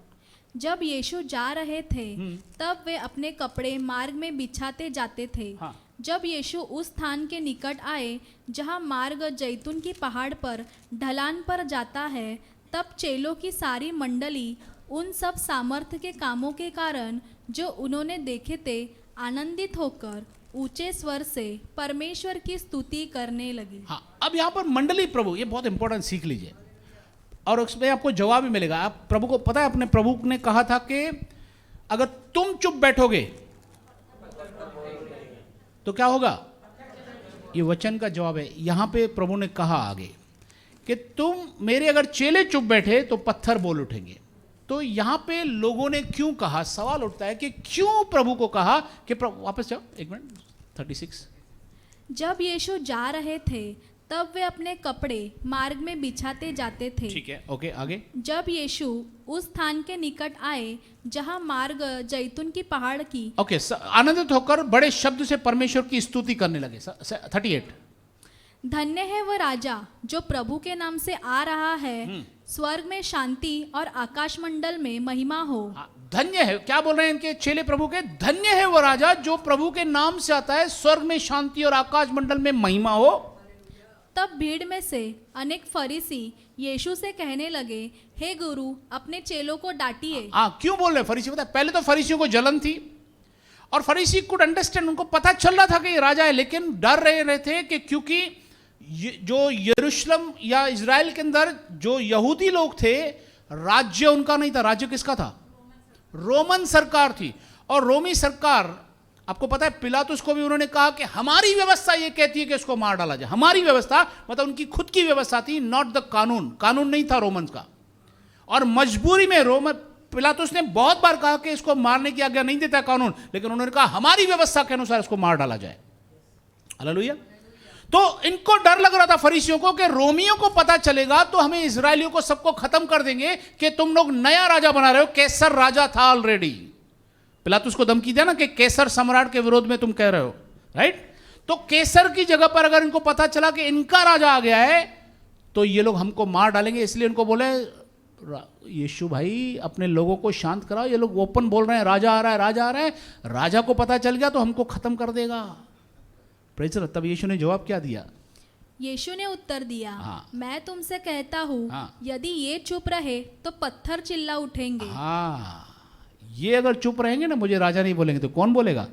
जब यीशु जा रहे थे तब वे अपने कपड़े मार्ग में बिछाते जाते थे। हाँ। जब यीशु उस स्थान के निकट आए जहाँ मार्ग जैतून की पहाड़ पर ढलान पर जाता है, तब चेलों की सारी मंडली उन सब सामर्थ्य के कामों के कारण जो उन्होंने देखे थे आनंदित होकर ऊंचे स्वर से परमेश्वर की स्तुति करने लगी। हाँ, अब यहाँ पर मंडली प्रभु, ये बहुत इंपॉर्टेंट सीख लीजिए। और उसमें आपको जवाब भी मिलेगा। आप प्रभु को पता है, अपने प्रभु ने कहा था कि अगर तुम चुप बैठोगे तो क्या होगा। ये वचन का जवाब है। यहां पे प्रभु ने कहा आगे कि तुम मेरे अगर चेले चुप बैठे तो पत्थर बोल उठेंगे। तो यहां पे लोगों ने क्यों कहा, सवाल उठता है कि क्यों प्रभु को कहा कि वापस जाओ एक मिनट 36। जब यीशु जा रहे थे तब वे अपने कपड़े मार्ग में बिछाते जाते थे। ठीक है, ओके आगे। जब यीशु उस स्थान के निकट आए जहां मार्ग जैतून की पहाड़ की ओके, आनंदित होकर बड़े शब्द से परमेश्वर की स्तुति करने लगे। 38। धन्य है वह राजा जो प्रभु के नाम से आ रहा है, स्वर्ग में शांति और आकाश मंडल में महिमा हो। धन्य है, क्या बोल रहे हैं इनके चेले प्रभु के, धन्य है वो राजा जो प्रभु के नाम से आता है, स्वर्ग में शांति और आकाश मंडल में महिमा हो। तब भीड़ में से अनेक फरीसी यीशु से कहने लगे, हे गुरु, अपने चेलों को डांटिए। क्यों बोल रहे फरीसी? पता है, पहले तो फरीसियों को जलन थी और फरीसी कुड अंडरस्टैंड, उनको पता चल रहा था कि ये राजा है, लेकिन डर रहे थे कि क्योंकि जो यरूशलेम या इजराइल के अंदर जो यहूदी लोग थे, राज्य उनका नहीं था। राज्य किसका था? रोमन सरकार थी। और रोमी सरकार, आपको पता है, पिलातुस को भी उन्होंने कहा कि हमारी व्यवस्था ये कहती है कि इसको मार डाला जाए। हमारी व्यवस्था मतलब उनकी खुद की व्यवस्था थी, नॉट द कानून। कानून नहीं था रोमन का। और मजबूरी में रोमन पिलातुस ने बहुत बार कहा कि इसको मारने की आज्ञा नहीं देता कानून, लेकिन उन्होंने कहा हमारी व्यवस्था के अनुसार इसको मार डाला जाए। हालेलुया। तो इनको डर लग रहा था फरीसियों को कि रोमियों को पता चलेगा तो हमें इजरायलियों को सबको खत्म कर देंगे कि तुम लोग नया राजा बना रहे हो। कैसर राजा था ऑलरेडी। पिलातुस को धमकी दिया ना कि कैसर सम्राट के विरोध में तुम कह रहे हो, राइट। तो कैसर की जगह पर अगर इनको पता चला कि इनका राजा आ गया है तो ये लोग हमको मार डालेंगे। इसलिए इनको बोले, यीशु भाई अपने लोगों को शांत कराओ, ये लोग ओपन बोल रहे हैं राजा आ रहा है, राजा आ रहा है। राजा को पता चल गया तो हमको खत्म कर देगा। Praise the Lord. तब यीशु ने जवाब क्या दिया? यीशु ने उत्तर दिया, हाँ। मैं तुमसे कहता हूँ, हाँ। यदि ये चुप रहे तो पत्थर चिल्ला उठेंगे। हाँ, ये अगर चुप रहेंगे ना, मुझे राजा नहीं बोलेंगे, तो कौन बोलेगा?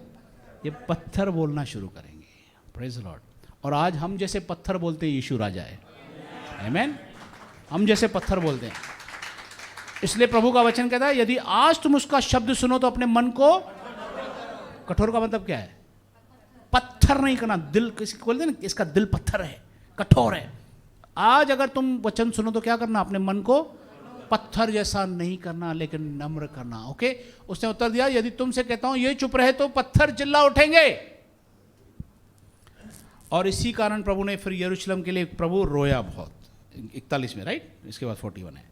ये पत्थर बोलना शुरू करेंगे। Praise the Lord. और आज हम जैसे पत्थर बोलते हैं, यीशु राजा है। आमीन। हम जैसे पत्थर बोलते हैं। इसलिए प्रभु का वचन कहता है, यदि आज तुम उसका शब्द सुनो तो अपने मन को कठोर का मतलब क्या है? पत्थर नहीं करना। दिल किसी को बोलते हैं ना, इसका दिल पत्थर है, कठोर है। आज अगर तुम वचन सुनो तो क्या करना? अपने मन को पत्थर जैसा नहीं करना, लेकिन नम्र करना। ओके। उसने उत्तर दिया, यदि तुमसे कहता हूं ये चुप रहे तो पत्थर चिल्ला उठेंगे। और इसी कारण प्रभु ने फिर यरूशलेम के लिए प्रभु रोया बहुत। 41 में, राइट। इसके बाद 41 है।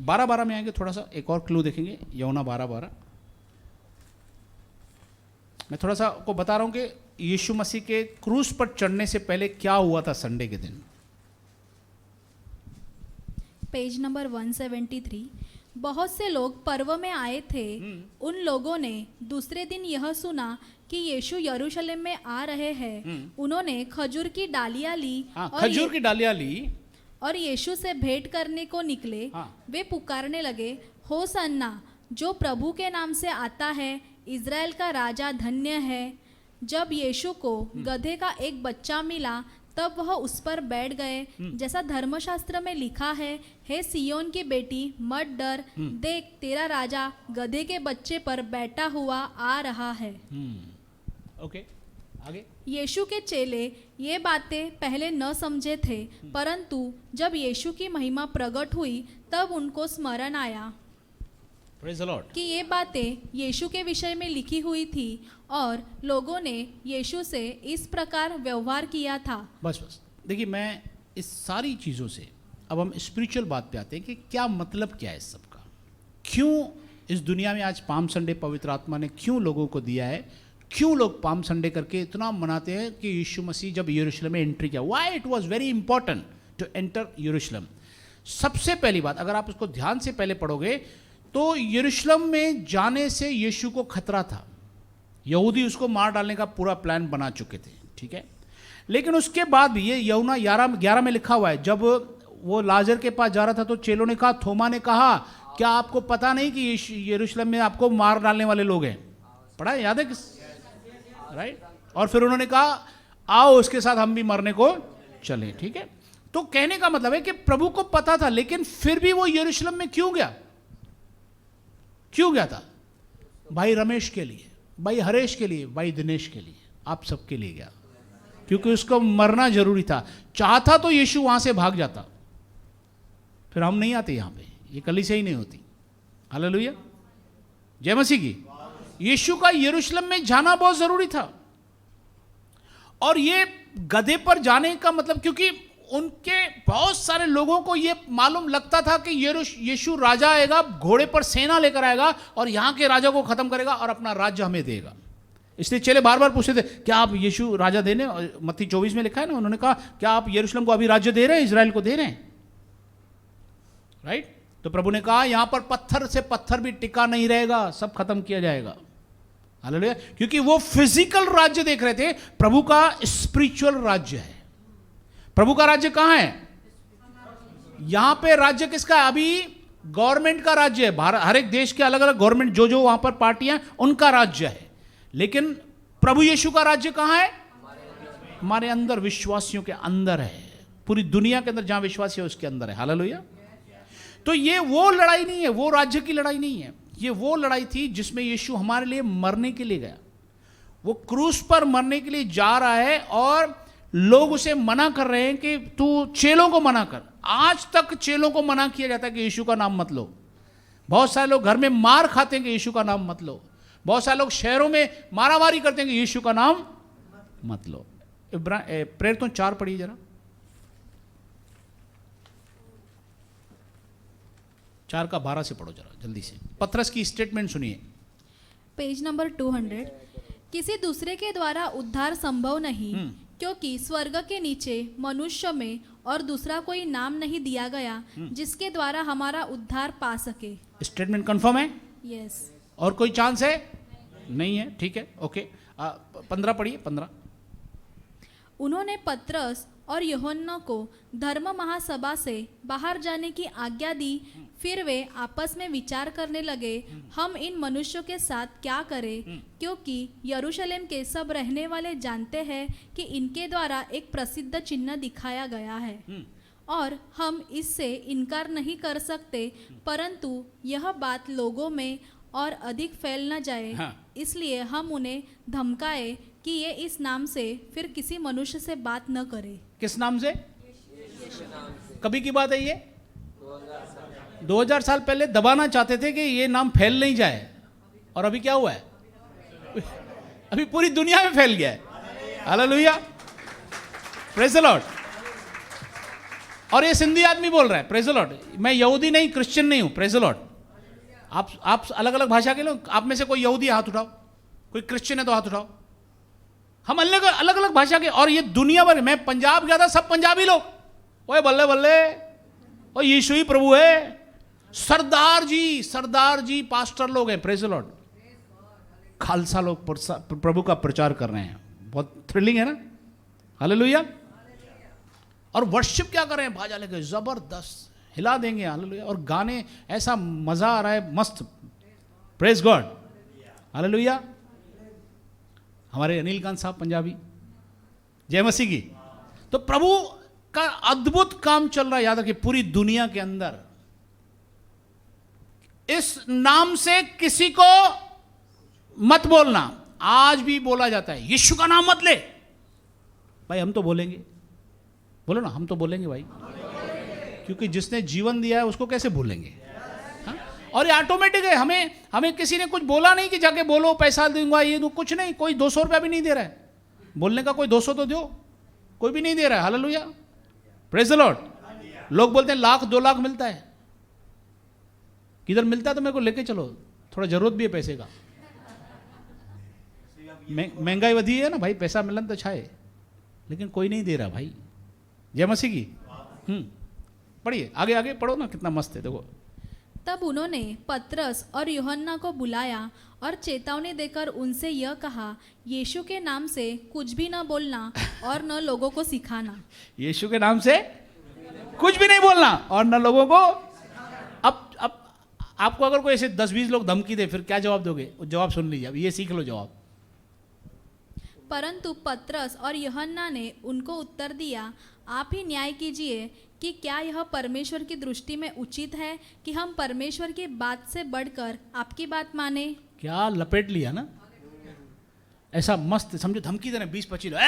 12 में आएंगे, थोड़ा सा एक और क्लू देखेंगे। यूहन्ना 12 मैं थोड़ा सा आपको बता रहा हूं कि यीशु मसीह के क्रूस पर चढ़ने से पहले क्या हुआ था संडे के दिन। Page number 173। बहुत से लोग पर्व में आए थे। उन लोगों ने दूसरे दिन यह सुना कि यीशु यरूशलेम में आ रहे हैं। उन्होंने खजूर की डालियां ली खजूर की डालियां ली और यीशु से भेंट करने को निकले। वे पुकारने लगे, होसन्ना, जो प्रभु के नाम से आता है, इज़राइल का राजा धन्य है। जब यीशु को गधे का एक बच्चा मिला तब वह उस पर बैठ गए, जैसा धर्मशास्त्र में लिखा है, हे सियोन की बेटी, मत डर, देख तेरा राजा गधे के बच्चे पर बैठा हुआ आ रहा है। ओके, आगे। यीशु के चेले ये बातें पहले न समझे थे, परंतु जब यीशु की महिमा प्रकट हुई तब उनको स्मरण आया प्रेज़ द लॉर्ड कि ये बातें यीशु के विषय में लिखी हुई थी और लोगों ने यीशु से इस प्रकार व्यवहार किया था। बस देखिए, मैं इस सारी चीज़ों से अब हम स्पिरिचुअल बात पे आते हैं कि क्या मतलब क्या है इस सब का। क्यों इस दुनिया में आज पाम संडे पवित्र आत्मा ने क्यों लोगों को दिया है? क्यों लोग पाम संडे करके इतना मनाते हैं कि यीशु मसीह जब यरूशलेम में एंट्री किया, why it was very important to enter यरूशलेम। सबसे पहली बात, अगर आप उसको ध्यान से पहले पढ़ोगे तो यरूशलेम में जाने से यीशु को खतरा था। यहूदी उसको मार डालने का पूरा प्लान बना चुके थे, ठीक है। लेकिन उसके बाद भी ये यूहन्ना 11 में लिखा हुआ है, जब वो लाजर के पास जा रहा था तो चेलों ने कहा, थोमा ने कहा, क्या आपको पता नहीं कि यरूशलेम में आपको मार डालने वाले लोग हैं? पढ़ा है, याद है किस? राइट। और फिर उन्होंने कहा, आओ उसके साथ हम भी मरने को चलें, ठीक है। तो कहने का मतलब है कि प्रभु को पता था, लेकिन फिर भी वो यरूशलेम में क्यों गया? क्यों गया था? भाई रमेश के लिए, भाई हरेश के लिए, भाई दिनेश के लिए, आप सबके लिए गया, क्योंकि उसको मरना जरूरी था। चाहता तो यीशु वहां से भाग जाता, फिर हम नहीं आते यहां पे, ये कलीसिया ही नहीं होती। हालेलुया, जय मसीह की। यीशु का यरूशलेम में जाना बहुत जरूरी था। और ये गधे पर जाने का मतलब, क्योंकि उनके बहुत सारे लोगों को ये मालूम लगता था कि यीशु राजा आएगा, घोड़े पर सेना लेकर आएगा और यहाँ के राजा को खत्म करेगा और अपना राज्य हमें देगा। इसलिए चेले बार बार पूछते थे, क्या आप यीशु राजा देने? मत्ती 24 में लिखा है ना, उन्होंने कहा क्या आप यरूशलेम को अभी राज्य दे रहे हैं, इजराइल को दे रहे हैं? राइट। तो प्रभु ने कहा यहां पर पत्थर से पत्थर भी टिका नहीं रहेगा, सब खत्म किया जाएगा। हालेलुया, क्योंकि वो फिजिकल राज्य देख रहे थे, प्रभु का स्पिरिचुअल राज्य है। प्रभु का राज्य कहां है? यहां पे राज्य किसका है? अभी गवर्नमेंट का राज्य है। भारत, हर एक देश के अलग अलग गवर्नमेंट, जो जो वहां पर पार्टियां, उनका राज्य है। लेकिन प्रभु यीशु का राज्य कहां है? हमारे अंदर, विश्वासियों के अंदर है। पूरी दुनिया के अंदर जहां विश्वासी है उसके अंदर है। हालेलुया। तो ये वो लड़ाई नहीं है, वो राज्य की लड़ाई नहीं है, ये वो लड़ाई थी जिसमें यीशु हमारे लिए मरने के लिए गया। वो क्रूस पर मरने के लिए जा रहा है और लोग उसे मना कर रहे हैं कि तू चेलों को मना कर। आज तक चेलों को मना किया जाता है कि यीशु का नाम मत लो। बहुत सारे लोग घर में मार खाते हैं कि यीशु का नाम मत लो। बहुत सारे लोग शहरों में मारामारी करते हैं कि यीशु का नाम मत लो। प्रेरितों 4 पढ़िए जरा, 4 का 12 से पढ़ो जरा जल्दी से। पतरस की स्टेटमेंट सुनिए, पेज नंबर 200। किसी दूसरे के द्वारा उद्धार संभव नहीं, क्योंकि स्वर्ग के नीचे मनुष्य में और दूसरा कोई नाम नहीं दिया गया जिसके द्वारा हमारा उद्धार पा सके। स्टेटमेंट कंफर्म है? यस। और कोई चांस है? नहीं है, ठीक है, ओके। 15 पढ़िए, 15। उन्होंने पतरस और यूहन्ना को धर्म महासभा से बाहर जाने की आज्ञा दी। फिर वे आपस में विचार करने लगे, हम इन मनुष्यों के साथ क्या करें, क्योंकि यरूशलेम के सब रहने वाले जानते हैं कि इनके द्वारा एक प्रसिद्ध चिन्ह दिखाया गया है और हम इससे इनकार नहीं कर सकते, परंतु यह बात लोगों में और अधिक फैल न जाए, इसलिए हम उन्हें धमकाए कि ये इस नाम से फिर किसी मनुष्य से बात न करे। किस नाम से? कभी की बात है ये? 2000 साल पहले दबाना चाहते थे कि ये नाम फैल नहीं जाए, और अभी क्या हुआ है? अभी पूरी दुनिया में फैल गया है। Hallelujah, praise the Lord. और ये सिंधी आदमी बोल रहा है, प्रेज द लॉर्ड। मैं यहूदी नहीं, क्रिश्चियन नहीं हूं, प्रेज द लॉर्ड। आप अलग अलग भाषा के लोग, आप में से कोई यहूदी हाथ उठाओ, कोई क्रिश्चियन है तो हाथ उठाओ। हम अलग अलग भाषा के, और ये दुनिया भर। मैं पंजाब गया था, सब पंजाबी लोग, ओए बल्ले बल्ले, और यीशु ही प्रभु है। सरदार जी पास्टर लोग हैं, प्रेज द लॉर्ड। खालसा लोग प्रभु का प्रचार कर रहे हैं, बहुत थ्रिलिंग है ना। हालेलुया। और वर्शिप क्या कर रहे हैं? बाजा लेके जबरदस्त हिला देंगे, हालेलुया। और गाने, ऐसा मजा आ रहा है, मस्त, प्रेज गॉड, हालेलुया। हमारे अनिल कांत साहब पंजाबी, जय मसीह की। तो प्रभु का अद्भुत काम चल रहा है, याद रखिए, पूरी दुनिया के अंदर। इस नाम से किसी को मत बोलना। आज भी बोला जाता है, यीशु का नाम मत ले। भाई हम तो बोलेंगे, बोलो ना, हम तो बोलेंगे भाई, क्योंकि जिसने जीवन दिया है उसको कैसे भूलेंगे? हाँ? और ये ऑटोमेटिक है। हमें किसी ने कुछ बोला नहीं कि जाके बोलो, पैसा दूंगा, ये कुछ नहीं। कोई 200 रुपया भी नहीं दे रहा है बोलने का। कोई 200 तो दो, कोई भी नहीं दे रहा है। Hallelujah, praise the Lord. लोग बोलते हैं 1 लाख 2 लाख मिलता है। किधर मिलता है तो मेरे को लेके चलो, थोड़ा जरूरत भी है पैसे का। महंगाई वधी है ना भाई, पैसा मिलन तो छाए, लेकिन कोई नहीं दे रहा भाई। जय मसीह की। पढ़िए आगे, आगे पढ़ो ना, कितना मस्त है, देखो। तब उन्होंने पतरस और यूहन्ना को बुलाया और चेतावनी देकर उनसे यह कहा, यीशु के नाम से कुछ भी न बोलना और न लोगों को सिखाना। यीशु के नाम से कुछ भी नहीं बोलना और न लोगों को। अब आपको अगर कोई ऐसे 10-20 लोग धमकी दे, फिर क्या जवाब दोगे? जवाब सुन लीजिए, अब ये सीख लो जवाब। परंतु पतरस और यूहन्ना ने उनको उत्तर दिया, आप ही न्याय कीजिए कि क्या यह परमेश्वर की दृष्टि में उचित है कि हम परमेश्वर की बात से बढ़कर आपकी बात माने। क्या लपेट लिया ना, ऐसा मस्त समझो धमकी देना 20-25 लोग,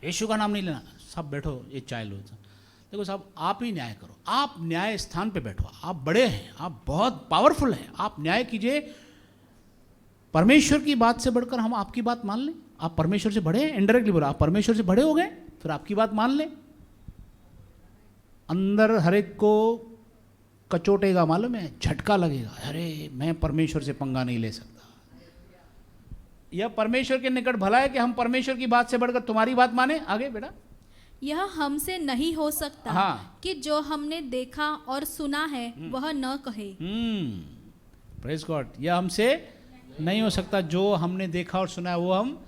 यीशु का नाम नहीं लेना, सब बैठो ये चाय लो। देखो साहब, आप ही न्याय करो, आप न्याय स्थान पे बैठो, आप बड़े हैं, आप बहुत पावरफुल हैं, आप न्याय कीजिए। परमेश्वर की बात से बढ़कर हम आपकी बात मान लें? आप परमेश्वर से बड़े हैं, इनडायरेक्टली बोला आप परमेश्वर से बड़े हो गए, फिर आपकी बात मान लें। अंदर हर एक को कचोटेगा, मालूम है, झटका लगेगा, अरे मैं परमेश्वर से पंगा नहीं ले सकता। यह परमेश्वर के निकट भला है कि हम परमेश्वर की बात से बढ़कर तुम्हारी बात माने। आगे बेटा, यह हमसे नहीं हो सकता हाँ। कि जो हमने देखा और सुना है वह न कहे। प्रेज गॉड, यह हमसे नहीं हो सकता जो हमने देखा और सुना है वो हम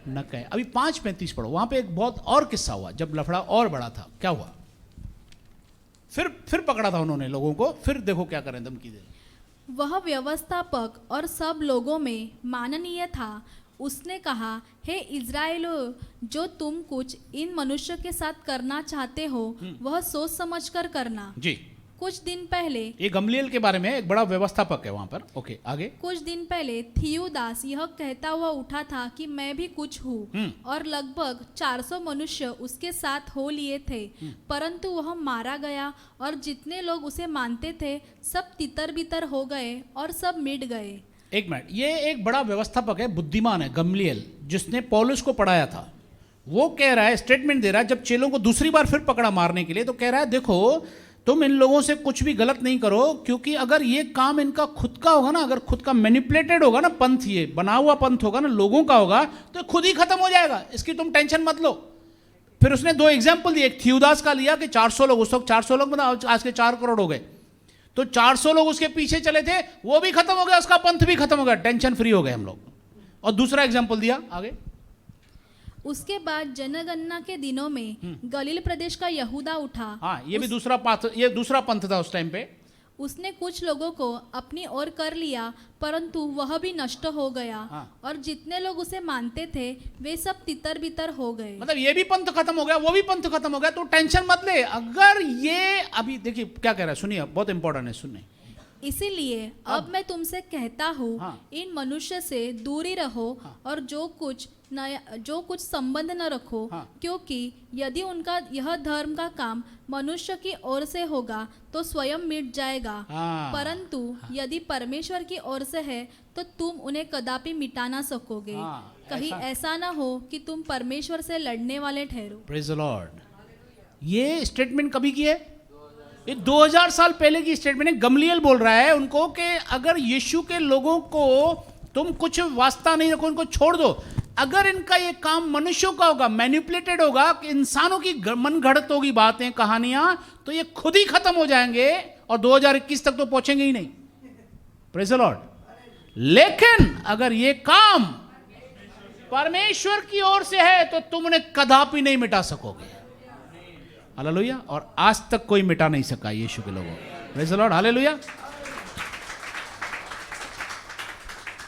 न कहें। अभी 5:35 पढ़ो, वहां पे एक बहुत और किस्सा हुआ, जब लफड़ा और बड़ा था। क्या हुआ? फिर पकड़ा था उन्होंने लोगों को, फिर देखो क्या करें, धमकी दे। वह व्यवस्थापक और सब लोगों में माननीय था। उसने कहा, हे इज़राइलो, जो तुम कुछ इन मनुष्य के साथ करना चाहते हो वह सोच समझकर करना। जी, कुछ दिन पहले, ये गमलीएल के बारे में एक बड़ा व्यवस्थापक है वहां पर। ओके, आगे। कुछ दिन पहले थियूदास यह कहता हुआ उठा था कि मैं भी कुछ हूँ, और लगभग 400 मनुष्य उसके साथ हो लिए थे, परंतु वह मारा गया और जितने लोग उसे मानते थे सब तितर बितर हो गए और सब मिट गए। एक मिनट, ये एक बड़ा व्यवस्थापक है, बुद्धिमान है, गमलीएल, जिसने पौलुस को पढ़ाया था। वो कह रहा है, स्टेटमेंट दे रहा है जब चेलों को दूसरी बार फिर पकड़ा मारने के लिए, तो कह रहा है देखो तुम इन लोगों से कुछ भी गलत नहीं करो, क्योंकि अगर ये काम इनका खुद का होगा ना, अगर खुद का मैनिपुलेटेड होगा ना पंथ, ये बना हुआ पंथ होगा ना, लोगों का होगा, तो खुद ही खत्म हो जाएगा, इसकी तुम टेंशन मत लो। फिर उसने 2 एग्जाम्पल दिए, एक थियूदास का लिया कि 400 लोग, उस वक्त 400 लोग मतलब आज के 4 करोड़ हो गए, तो 400 लोग उसके पीछे चले थे, वो भी खत्म हो गया, उसका पंथ भी खत्म हो गया, टेंशन फ्री हो गए हम लोग। और दूसरा एग्जाम्पल दिया, आगे। उसके बाद जनगणना के दिनों में गलील प्रदेश का यहूदा उठा। हाँ, ये भी दूसरा पंथ था उस टाइम पे। उसने कुछ लोगों को अपनी ओर कर लिया, परंतु वह भी नष्ट हो गया। हाँ। और जितने लोग उसे मानते थे वे सब तितर बितर हो गए। मतलब ये भी पंथ खत्म हो गया, वो भी पंथ खत्म हो गया, तो टेंशन मत ले। अगर ये अभी देखिए क्या कह रहा है, सुनिए, बहुत इंपॉर्टेंट है, सुनिए। इसीलिए अब मैं तुमसे कहता हूँ, हाँ। इन मनुष्य से दूरी रहो, और जो कुछ संबंध न रखो, हाँ। क्योंकि यदि उनका यह धर्म का काम मनुष्य की ओर से होगा तो स्वयं मिट जाएगा, हाँ। परंतु यदि परमेश्वर की ओर से है तो तुम उन्हें कदापि मिटा ना सकोगे। हाँ, कहीं ऐसा ना हो कि तुम परमेश्वर से लड़ने वाले ठहरो। Praise the Lord. ये स्टेटमेंट कभी की है? ये 2000 साल पहले की स्टेटमेंट है। गमलीएल बोल रहा है उनको कि अगर यीशु के लोगों को तुम कुछ वास्ता नहीं रखो, उनको छोड़ दो। अगर इनका ये काम मनुष्यों का होगा, मैनिपुलेटेड होगा, कि इंसानों की मन घड़त होगी बातें, कहानियां, तो ये खुद ही खत्म हो जाएंगे और 2021 तक तो पहुंचेंगे ही नहीं। Praise the Lord. लेकिन अगर ये काम परमेश्वर की ओर से है तो तुम उन्हें कदापि नहीं मिटा सकोगे। हालेलुया। और आज तक कोई मिटा नहीं सका यीशु के लोगों को। Praise the Lord. Hallelujah.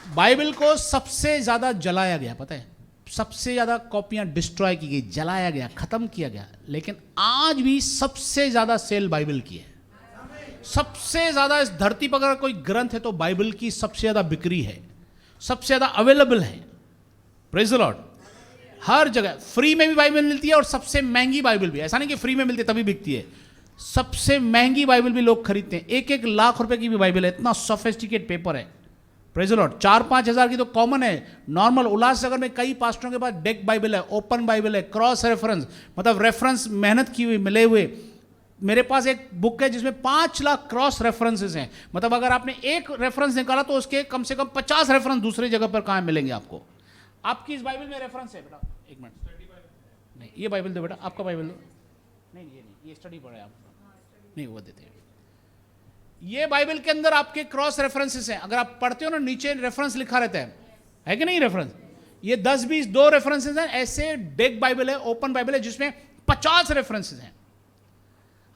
Bible को सबसे ज्यादा जलाया गया, पता है, सबसे ज्यादा कॉपियां डिस्ट्रॉय की गई, जलाया गया, खत्म किया गया, लेकिन आज भी सबसे ज्यादा सेल बाइबल की है। सबसे ज्यादा इस धरती पर अगर कोई ग्रंथ है तो बाइबल की सबसे ज्यादा बिक्री है, सबसे ज्यादा अवेलेबल है। Praise the Lord. हर जगह फ्री में भी बाइबल मिलती है और सबसे महंगी बाइबल भी। ऐसा नहीं कि फ्री में मिलती है तभी बिकती है, सबसे महंगी बाइबल भी लोग खरीदते हैं। 1-1 लाख रुपए की भी बाइबल है, इतना सोफिस्टिकेट पेपर है। Praise the Lord. 4-5 हज़ार की तो कॉमन है, नॉर्मल। उल्लासनगर में कई पास्टरों के पास डेक बाइबल है, ओपन बाइबल है, क्रॉस रेफरेंस, मतलब रेफरेंस मेहनत की हुई मिले हुए। मेरे पास एक बुक है जिसमें 5 लाख क्रॉस रेफरेंसेस हैं। मतलब अगर आपने एक रेफरेंस निकाला तो उसके कम से कम 50 रेफरेंस दूसरी जगह पर कहाँ मिलेंगे आपको। आपकी इस बाइबल में रेफरेंस है बेटा? एक मिनट, नहीं ये बाइबल दो बेटा, आपका बाइबल दो। नहीं ये नहीं, ये स्टडी पढ़ा है आप, नहीं वो देते हैं। ये बाइबल के अंदर आपके क्रॉस रेफरेंसेस हैं। अगर आप पढ़ते हो ना, नीचे रेफरेंस लिखा रहता है कि नहीं रेफरेंस? ये 10-20 2 रेफरेंसेस हैं। ऐसे डेक बाइबल है, ओपन बाइबल है, जिसमें 50 रेफरेंसेस हैं।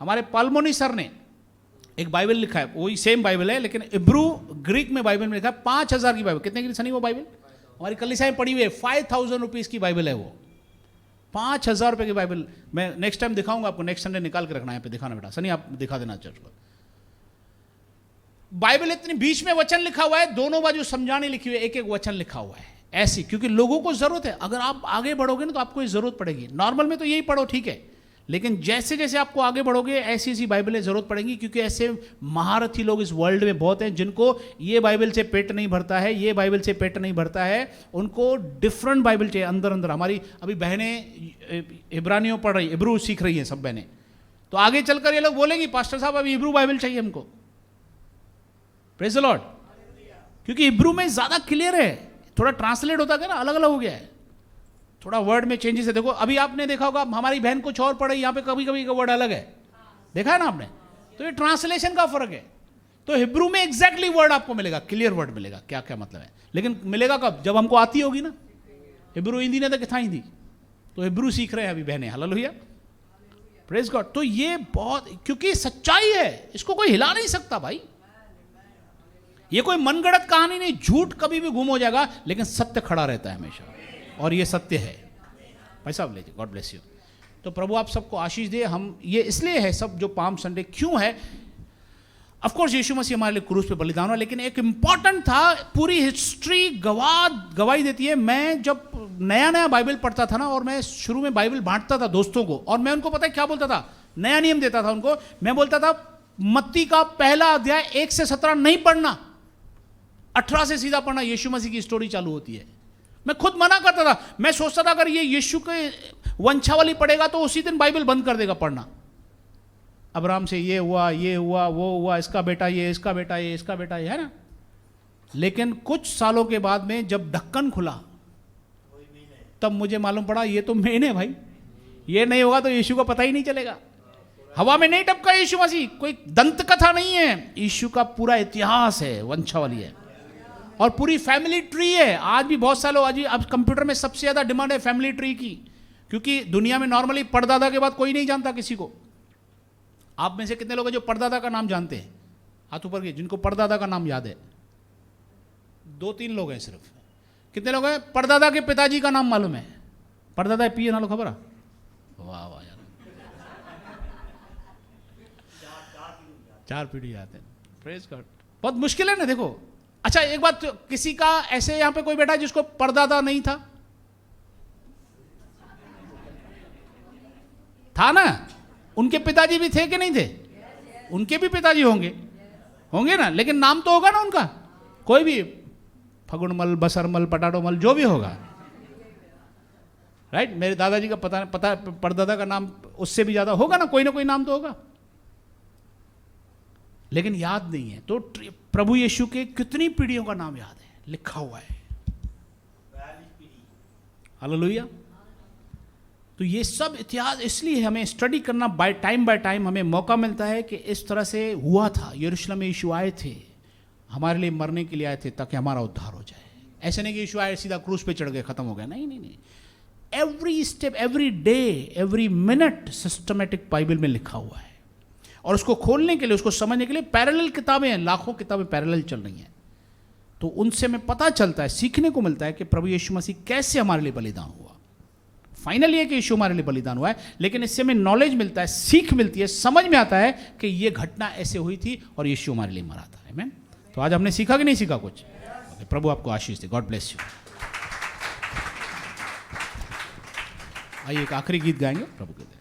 हमारे पाल्मोनी सर ने एक बाइबल लिखा है, वही सेम बाइबल है लेकिन इब्रू ग्रीक में बाइबल में लिखा है। 5000 की बाइबल। कितने की सनी वो बाइबल? हमारी कलीसिया में पड़ी हुई है, 5,000 रुपीज़ की बाइबल है वो, 5,000 रुपये की बाइबल। मैं नेक्स्ट टाइम दिखाऊंगा आपको, नेक्स्ट संडे निकाल के रखना है, यहाँ पे दिखाना बेटा, सनी आप दिखा देना चर्च को। बाइबल इतनी, बीच में वचन लिखा हुआ है, दोनों बाजू समझाने लिखी हुई है, एक एक वचन लिखा हुआ है ऐसी, क्योंकि लोगों को जरूरत है। अगर आप आगे बढ़ोगे ना तो आपको ये जरूरत पड़ेगी। नॉर्मल में तो यही पढ़ो ठीक है, लेकिन जैसे जैसे आपको आगे बढ़ोगे ऐसी ऐसी बाइबलें जरूरत पड़ेंगी, क्योंकि ऐसे महारथी लोग इस वर्ल्ड में बहुत हैं जिनको ये बाइबल से पेट नहीं भरता है, ये बाइबल से पेट नहीं भरता है, उनको डिफरेंट बाइबल चाहिए अंदर अंदर। हमारी अभी बहनें इब्रानियों पढ़ रही, इब्रू सीख रही हैं सब बहनें, तो आगे चलकर ये लोग बोलेंगी पास्टर साहब अभी इब्रू बाइबल चाहिए हमको। Praise the Lord. क्योंकि इब्रू में ज़्यादा क्लियर है, थोड़ा ट्रांसलेट होता है ना, अलग अलग हो गया है, थोड़ा वर्ड में चेंजेस है। देखो अभी आपने देखा होगा हमारी बहन कुछ और पढ़े, यहाँ पे कभी कभी का वर्ड अलग है, देखा है ना आपने, तो ये ट्रांसलेशन का फर्क है। तो हिब्रू में एग्जैक्टली वर्ड आपको मिलेगा, क्लियर वर्ड मिलेगा क्या क्या मतलब है, लेकिन मिलेगा कब, जब हमको आती होगी ना। हिब्रू हिंदी ने तो कितना हिंदी, तो हिब्रू सीख रहे हैं अभी बहनें, हालेलुया, प्रेज गॉड। तो ये बहुत, क्योंकि सच्चाई है, इसको कोई हिला नहीं सकता भाई, ये कोई मनगढ़ंत कहानी नहीं, झूठ कभी भी गुम हो जाएगा लेकिन सत्य खड़ा रहता है हमेशा, और ये सत्य है। भाई साहब लीजिए, गॉड ब्लेस यू। तो प्रभु आप सबको आशीष दे। हम ये इसलिए है सब जो पाम संडे क्यों है, ऑफ कोर्स यीशु मसीह हमारे लिए क्रूस पे बलिदान हुआ, लेकिन एक इंपॉर्टेंट था, पूरी हिस्ट्री गवाही देती है। मैं जब नया नया बाइबल पढ़ता था ना, और मैं शुरू में बाइबल बांटता था दोस्तों को, और मैं उनको पता है क्या बोलता था, नया नियम देता था उनको, मैं बोलता था मत्ती का पहला अध्याय 1 से 17 नहीं पढ़ना, 18 से सीधा पढ़ना, यीशु मसीह की स्टोरी चालू होती है। मैं खुद मना करता था, मैं सोचता था अगर ये यीशु के वंशावली पढ़ेगा तो उसी दिन बाइबल बंद कर देगा पढ़ना। अब्राहम से ये हुआ, वो हुआ, इसका बेटा ये, इसका बेटा ये, इसका बेटा ये, है ना। लेकिन कुछ सालों के बाद में जब ढक्कन खुला तब मुझे मालूम पड़ा ये तो मेन है भाई, ये नहीं होगा तो यीशु का पता ही नहीं चलेगा। हवा में नहीं टपका यीशु मसीह, कोई दंत कथा नहीं है, यीशु का पूरा इतिहास है, वंशावली है, और पूरी फैमिली ट्री है। आज भी बहुत सालों, आज अब कंप्यूटर में सबसे ज़्यादा डिमांड है फैमिली ट्री की, क्योंकि दुनिया में नॉर्मली परदादा के बाद कोई नहीं जानता किसी को। आप में से कितने लोग हैं जो परदादा का नाम जानते हैं, हाथ ऊपर किए जिनको परदादा का नाम याद है, 2-3 लोग हैं सिर्फ। कितने लोग हैं परदादा के पिताजी का नाम मालूम है, परदादा पी ना लो खबर है, वाह वाह यार, 4 पीढ़ी आते हैं, प्रेज गॉड। बहुत मुश्किल है ना, देखो। अच्छा एक बात, किसी का ऐसे यहां पे कोई बैठा है जिसको परदादा नहीं था? था ना, उनके पिताजी भी थे कि नहीं थे? उनके भी पिताजी होंगे ना, लेकिन नाम तो होगा ना उनका, कोई भी फगुनमल, बसरमल, पटाटोमल, जो भी होगा, राइट। मेरे दादाजी का पता परदादा का नाम उससे भी ज्यादा होगा ना कोई नाम तो होगा, लेकिन याद नहीं है। तो प्रभु यीशु के कितनी पीढ़ियों का नाम याद है, लिखा हुआ है, हालेलुया। तो ये सब इतिहास इसलिए हमें स्टडी करना, बाय टाइम हमें मौका मिलता है कि इस तरह से हुआ था। यरूशलेम में यीशु आए थे, हमारे लिए मरने के लिए आए थे ताकि हमारा उद्धार हो जाए। ऐसे नहीं कि यीशु आए सीधा क्रूस पे चढ़ गए, खत्म हो गया, नहीं। Every step, every day, every minute systematic Bible में लिखा हुआ है, और उसको खोलने के लिए, उसको समझने के लिए पैरेलल किताबें हैं, लाखों किताबें पैरेलल चल रही हैं। तो उनसे हमें पता चलता है, सीखने को मिलता है कि प्रभु यीशु मसीह कैसे हमारे लिए बलिदान हुआ। फाइनली है कि यीशु हमारे लिए बलिदान हुआ है, लेकिन इससे हमें नॉलेज मिलता है, सीख मिलती है, समझ में आता है कि ये घटना ऐसे हुई थी और यीशु हमारे लिए मरा था। आमीन। तो आज हमने सीखा कि नहीं सीखा कुछ? प्रभु आपको आशीष दे। God bless you. आइए एक आखिरी गीत गाएंगे प्रभु के।